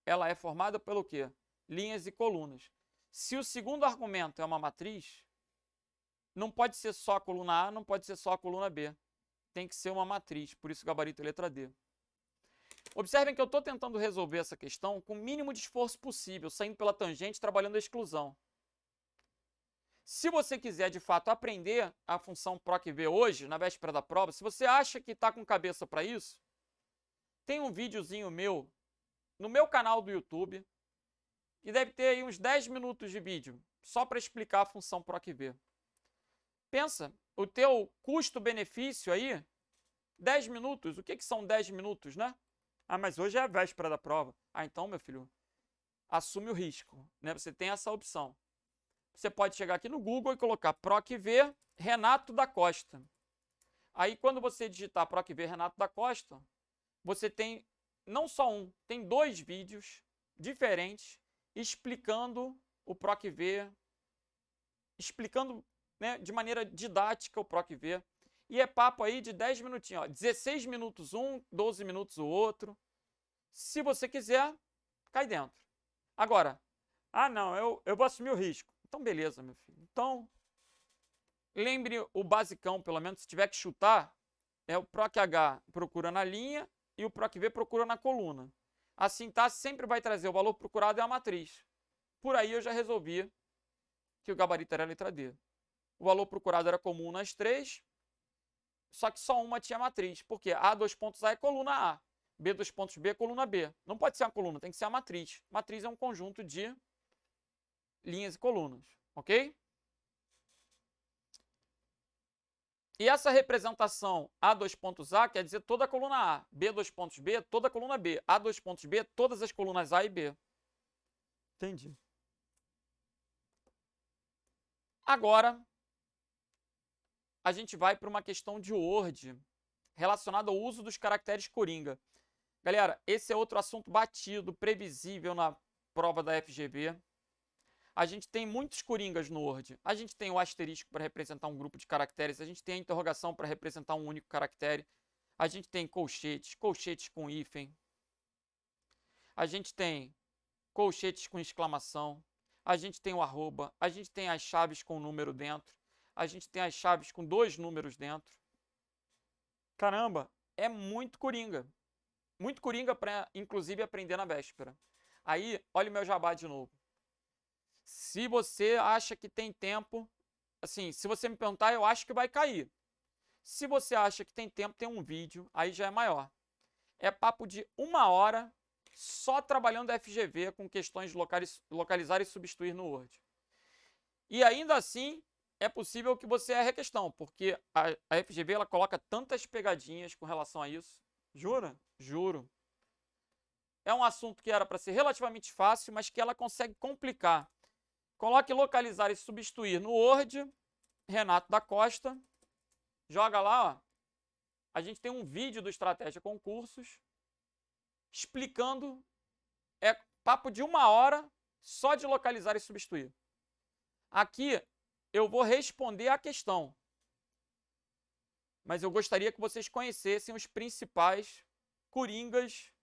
ela é formada pelo quê? Linhas e colunas. Se o segundo argumento é uma matriz, não pode ser só a coluna A, não pode ser só a coluna B. Tem que ser uma matriz, por isso o gabarito é letra D. Observem que eu estou tentando resolver essa questão com o mínimo de esforço possível, saindo pela tangente, trabalhando a exclusão. Se você quiser, de fato, aprender a função PROC-V hoje, na véspera da prova, se você acha que está com cabeça para isso, tem um videozinho meu, no meu canal do YouTube, que deve ter aí uns 10 minutos de vídeo, só para explicar a função PROC-V. Pensa, o teu custo-benefício aí, 10 minutos, o que são 10 minutos, né? Ah, mas hoje é a véspera da prova. Ah, então, meu filho, assume o risco, né? Você tem essa opção. Você pode chegar aqui no Google e colocar PROC-V Renato da Costa. Aí, quando você digitar PROC-V Renato da Costa, você tem não só um, tem 2 vídeos diferentes explicando o PROC-V, explicando, né, de maneira didática o PROC-V. E é papo aí de 10 minutinhos, ó, 16 minutos um, 12 minutos o outro. Se você quiser, cai dentro. Agora, ah não, eu vou assumir o risco. Então beleza, meu filho. Então, lembre o basicão, pelo menos, se tiver que chutar, é o PROC-H procura na linha e o PROC-V procura na coluna. A sintaxe sempre vai trazer o valor procurado e a matriz. Por aí eu já resolvi que o gabarito era a letra D. O valor procurado era comum nas 3, só que só uma tinha matriz. Por quê? A, 2 pontos A é coluna A. B, 2 pontos B é coluna B. Não pode ser a coluna, tem que ser a matriz. Matriz é um conjunto de linhas e colunas, ok? E essa representação A, 2 pontos A quer dizer toda a coluna A. B, 2 pontos B, toda a coluna B. A, 2 pontos B, todas as colunas A e B. Entendi. Agora, a gente vai para uma questão de Word relacionada ao uso dos caracteres coringa. Galera, esse é outro assunto batido, previsível na prova da FGV. A gente tem muitos coringas no Word. A gente tem o asterisco para representar um grupo de caracteres. A gente tem a interrogação para representar um único caractere. A gente tem colchetes, colchetes com hífen. A gente tem colchetes com exclamação, a gente tem o arroba, a gente tem as chaves com número dentro, a gente tem as chaves com 2 números dentro. Caramba, é muito coringa. Muito coringa para, inclusive, aprender na véspera. Aí, olha o meu jabá de novo. Se você acha que tem tempo, assim, se você me perguntar, eu acho que vai cair. Se você acha que tem tempo, tem um vídeo, aí já é maior. É papo de 1 hora só trabalhando FGV com questões de localizar e substituir no Word. E ainda assim, é possível que você erre a questão, porque a FGV ela coloca tantas pegadinhas com relação a isso. Jura? Juro. É um assunto que era para ser relativamente fácil, mas que ela consegue complicar. Coloque localizar e substituir no Word, Renato da Costa. Joga lá, ó. A gente tem um vídeo do Estratégia Concursos explicando, é papo de 1 hora só de localizar e substituir. Aqui eu vou responder a questão, mas eu gostaria que vocês conhecessem os principais coringas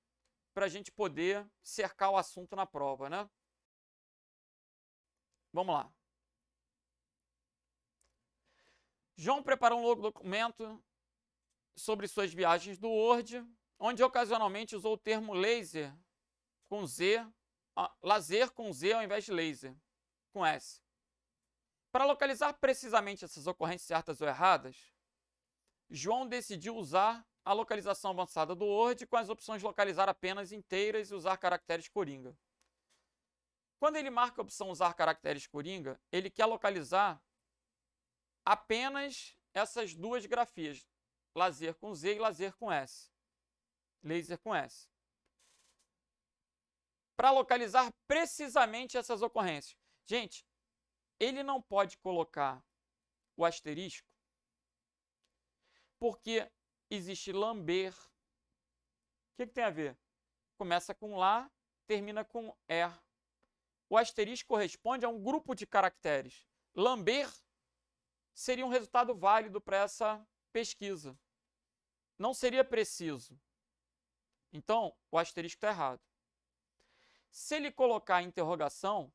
para a gente poder cercar o assunto na prova, né? Vamos lá. João preparou um longo documento sobre suas viagens do Word, onde ocasionalmente usou o termo laser com Z, lazer com Z ao invés de laser, com S. Para localizar precisamente essas ocorrências certas ou erradas, João decidiu usar a localização avançada do Word com as opções de localizar apenas inteiras e usar caracteres coringa. Quando ele marca a opção usar caracteres coringa, ele quer localizar apenas essas duas grafias, lazer com Z e lazer com S. Laser com S. Para localizar precisamente essas ocorrências. Gente, ele não pode colocar o asterisco porque existe lamber. O que tem a ver? Começa com lá, termina com er. O asterisco corresponde a um grupo de caracteres. Lamber seria um resultado válido para essa pesquisa. Não seria preciso. Então, o asterisco está errado. Se ele colocar interrogação,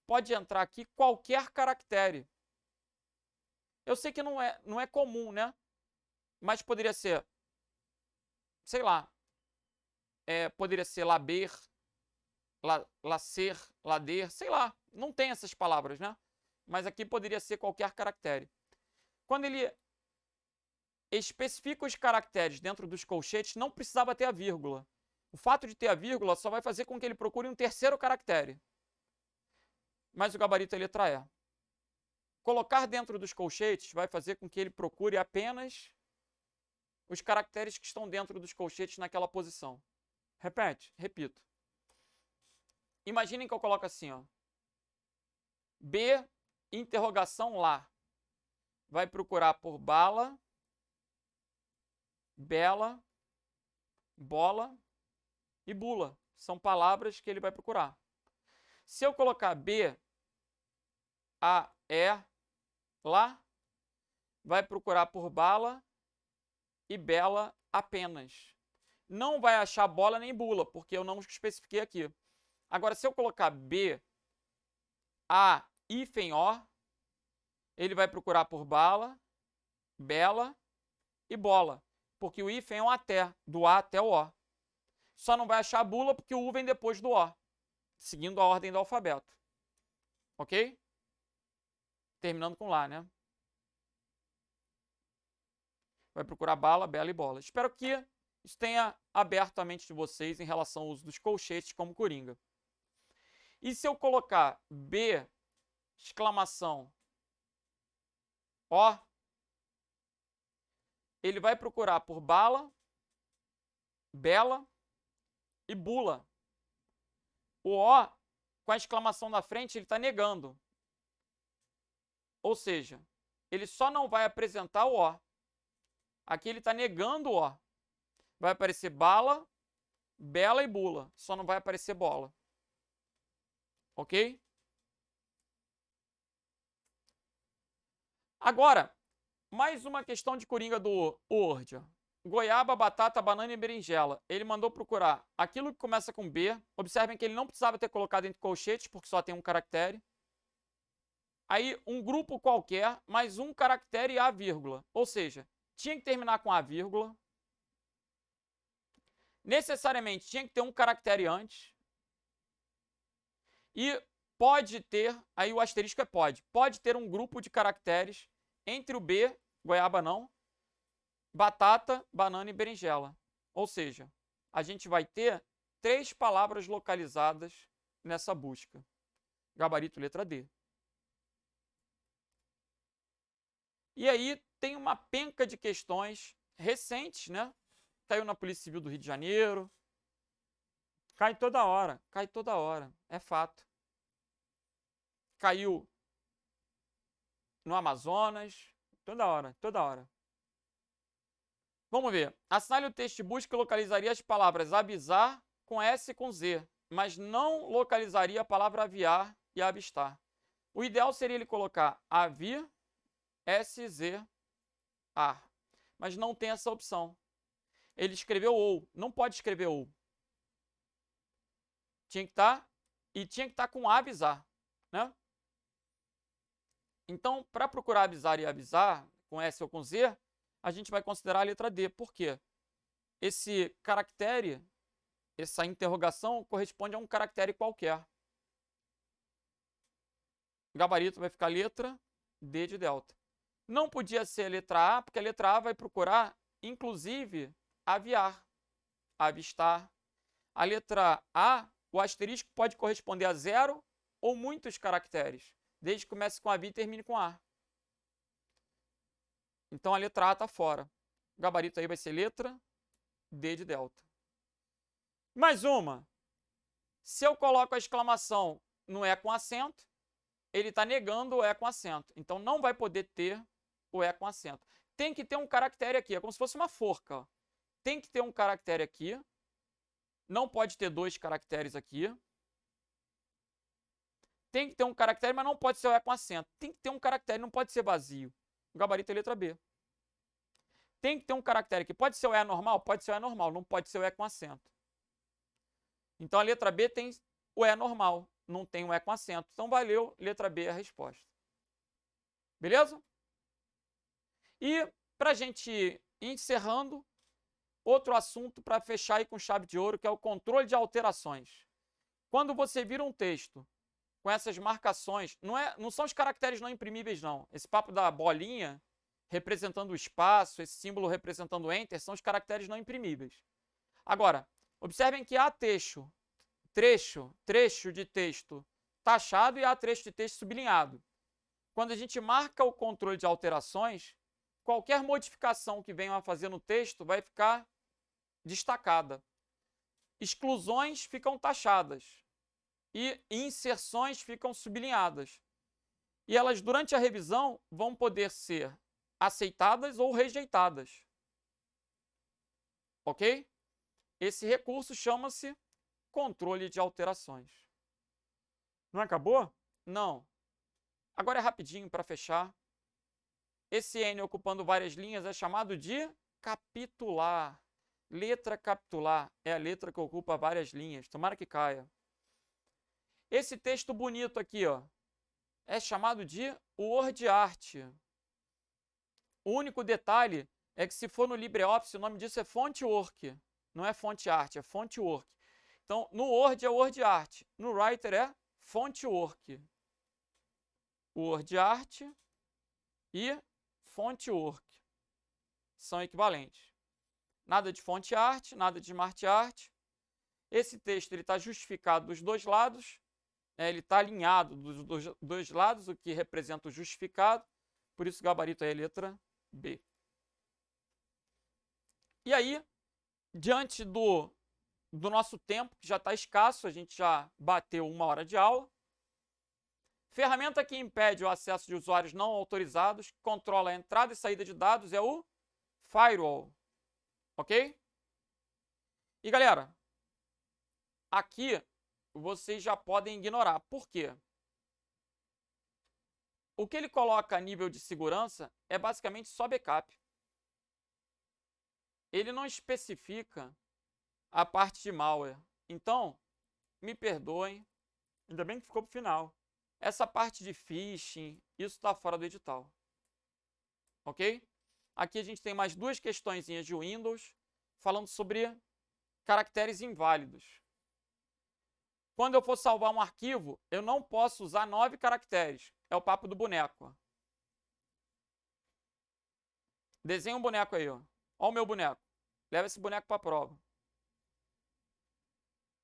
pode entrar aqui qualquer caractere. Eu sei que não é comum, né? Mas poderia ser, sei lá, poderia ser laber, lacer, lader, sei lá. Não tem essas palavras, né? Mas aqui poderia ser qualquer caractere. Quando ele especifica os caracteres dentro dos colchetes, não precisava ter a vírgula. O fato de ter a vírgula só vai fazer com que ele procure um terceiro caractere. Mas o gabarito é letra E. Colocar dentro dos colchetes vai fazer com que ele procure apenas os caracteres que estão dentro dos colchetes naquela posição. Repito. Imaginem que eu coloco assim, ó. B, interrogação lá. Vai procurar por bala, bela, bola e bula. São palavras que ele vai procurar. Se eu colocar B, A, E, lá, vai procurar por bala e bela apenas. Não vai achar bola nem bula, porque eu não especifiquei aqui. Agora, se eu colocar B, A, hífen, O, ele vai procurar por bala, bela e bola, porque o hífen é um até, do A até o O. Só não vai achar bula porque o U vem depois do O, seguindo a ordem do alfabeto. Ok? Terminando com lá, né? Vai procurar bala, bela e bola. Espero que isso tenha aberto a mente de vocês em relação ao uso dos colchetes como coringa. E se eu colocar B, exclamação, O, ele vai procurar por bala, bela e bula. O O, com a exclamação na frente, ele está negando. Ou seja, ele só não vai apresentar o O. Aqui ele está negando o O. Vai aparecer bala, bela e bula. Só não vai aparecer bola. Ok? Agora, mais uma questão de coringa do Word. goiaba, batata, banana e berinjela. Ele mandou procurar aquilo que começa com B. Observem que ele não precisava ter colocado entre colchetes, porque só tem um caractere. Aí, um grupo qualquer, mais um caractere e a vírgula. Ou seja, tinha que terminar com a vírgula. Necessariamente tinha que ter um caractere antes. E pode ter, aí o asterisco é pode ter um grupo de caracteres entre o B, goiaba não, batata, banana e berinjela. Ou seja, a gente vai ter 3 palavras localizadas nessa busca. Gabarito letra D. E aí tem uma penca de questões recentes, né? Caiu na Polícia Civil do Rio de Janeiro. Cai toda hora, é fato. Caiu no Amazonas, toda hora. Vamos ver. Assinale o texto de busca e localizaria as palavras avisar com S e com Z, mas não localizaria a palavra aviar e avistar. O ideal seria ele colocar avir, SZ, ar. Mas não tem essa opção. Ele escreveu ou. Não pode escrever ou. Tinha que estar. E tinha que estar com avisar, né? Então, para procurar avisar e avisar, com S ou com Z, a gente vai considerar a letra D. Por quê? Esse caractere, essa interrogação, corresponde a um caractere qualquer. O gabarito vai ficar letra D de delta. Não podia ser a letra A, porque a letra A vai procurar, inclusive, aviar, avistar. A letra A, o asterisco pode corresponder a 0 ou muitos caracteres, desde que comece com avia e termine com A. Então a letra A está fora. O gabarito aí vai ser letra D de delta. Mais uma. Se eu coloco a exclamação no E com acento, ele está negando o E com acento. Então não vai poder ter o E com acento. Tem que ter um caractere aqui, é como se fosse uma forca. Ó. Tem que ter um caractere aqui. Não pode ter 2 caracteres aqui. Tem que ter um caractere, mas não pode ser o E com acento. Tem que ter um caractere, não pode ser vazio. O gabarito é letra B. Tem que ter um caractere aqui. Pode ser o E normal? Pode ser o E normal, não pode ser o E com acento. Então a letra B tem o E normal, não tem o E com acento. Então valeu, letra B é a resposta. Beleza? E para a gente ir encerrando, outro assunto para fechar aí com chave de ouro, que é o controle de alterações. Quando você vira um texto com essas marcações, não são os caracteres não imprimíveis, não. Esse papo da bolinha representando o espaço, esse símbolo representando o enter, são os caracteres não imprimíveis. Agora, observem que há trecho de texto taxado e há trecho de texto sublinhado. Quando a gente marca o controle de alterações, qualquer modificação que venham a fazer no texto vai ficar destacada. Exclusões ficam taxadas e inserções ficam sublinhadas. E elas, durante a revisão, vão poder ser aceitadas ou rejeitadas. Ok? Esse recurso chama-se controle de alterações. Não acabou? Não. Agora é rapidinho para fechar. Esse N ocupando várias linhas é chamado de capitular. Letra capitular é a letra que ocupa várias linhas. Tomara que caia. Esse texto bonito aqui, ó, é chamado de word art. O único detalhe é que se for no LibreOffice, o nome disso é fontwork. Não é font art, é fontwork. Então, no Word é word art. No Writer é fontwork. Word art e fontwork são equivalentes. Nada de font art, nada de smart art. Esse texto está justificado dos dois lados. Ele está alinhado dos dois lados, o que representa o justificado. Por isso o gabarito é a letra B. E aí, diante do nosso tempo, que já está escasso, a gente já bateu 1 hora de aula. Ferramenta que impede o acesso de usuários não autorizados, que controla a entrada e saída de dados, é o firewall. Ok? E galera, aqui vocês já podem ignorar. Por quê? O que ele coloca a nível de segurança é basicamente só backup. ele não especifica a parte de malware. Então, me perdoem, ainda bem que ficou para o final. Essa parte de phishing, isso está fora do edital. Ok? Aqui a gente tem mais duas questõezinhas de Windows, falando sobre caracteres inválidos. Quando eu for salvar um arquivo, eu não posso usar 9 caracteres. É o papo do boneco. Ó. Desenha um boneco aí, ó. Olha o meu boneco. Leva esse boneco para a prova.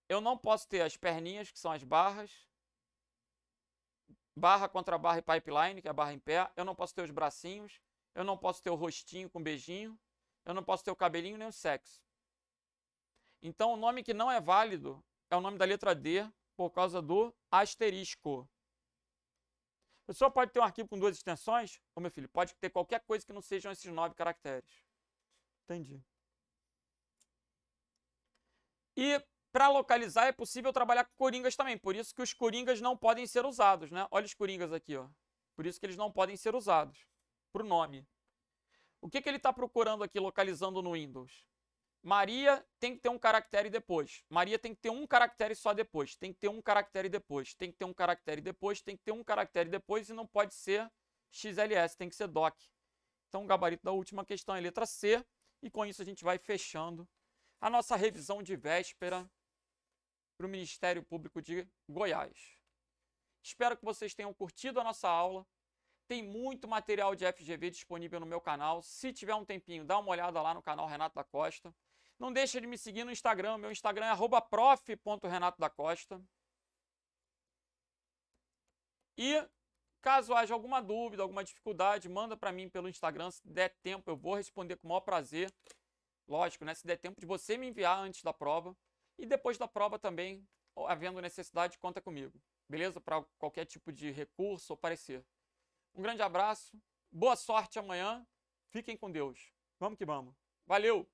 Eu não posso ter as perninhas, que são as barras. Barra contra barra e pipeline, que é a barra em pé. Eu não posso ter os bracinhos. Eu não posso ter o rostinho com beijinho. Eu não posso ter o cabelinho nem o sexo. Então, o nome que não é válido é o nome da letra D por causa do asterisco. A pessoa pode ter um arquivo com 2 extensões? Ô, meu filho, pode ter qualquer coisa que não sejam esses 9 caracteres. Entendi. E para localizar é possível trabalhar com coringas também. Por isso que os coringas não podem ser usados, né? Olha os coringas aqui, ó. Por isso que eles não podem ser usados. Para o nome. O que ele está procurando aqui, localizando no Windows? Maria tem que ter um caractere depois. Maria tem que ter um caractere só depois. Tem que ter um caractere depois. Tem que ter um caractere depois. Tem que ter um caractere depois. E não pode ser XLS, tem que ser DOC. Então o gabarito da última questão é letra C. E com isso a gente vai fechando a nossa revisão de véspera para o Ministério Público de Goiás. Espero que vocês tenham curtido a nossa aula. Tem muito material de FGV disponível no meu canal. Se tiver um tempinho, dá uma olhada lá no canal Renato da Costa. Não deixa de me seguir no Instagram. Meu Instagram é @prof.renatodacosta. E caso haja alguma dúvida, alguma dificuldade, manda para mim pelo Instagram. Se der tempo, eu vou responder com o maior prazer. Lógico, né? Se der tempo de você me enviar antes da prova. E depois da prova também, havendo necessidade, conta comigo. Beleza? Para qualquer tipo de recurso ou parecer. Um grande abraço. Boa sorte amanhã. Fiquem com Deus. Vamos que vamos. Valeu!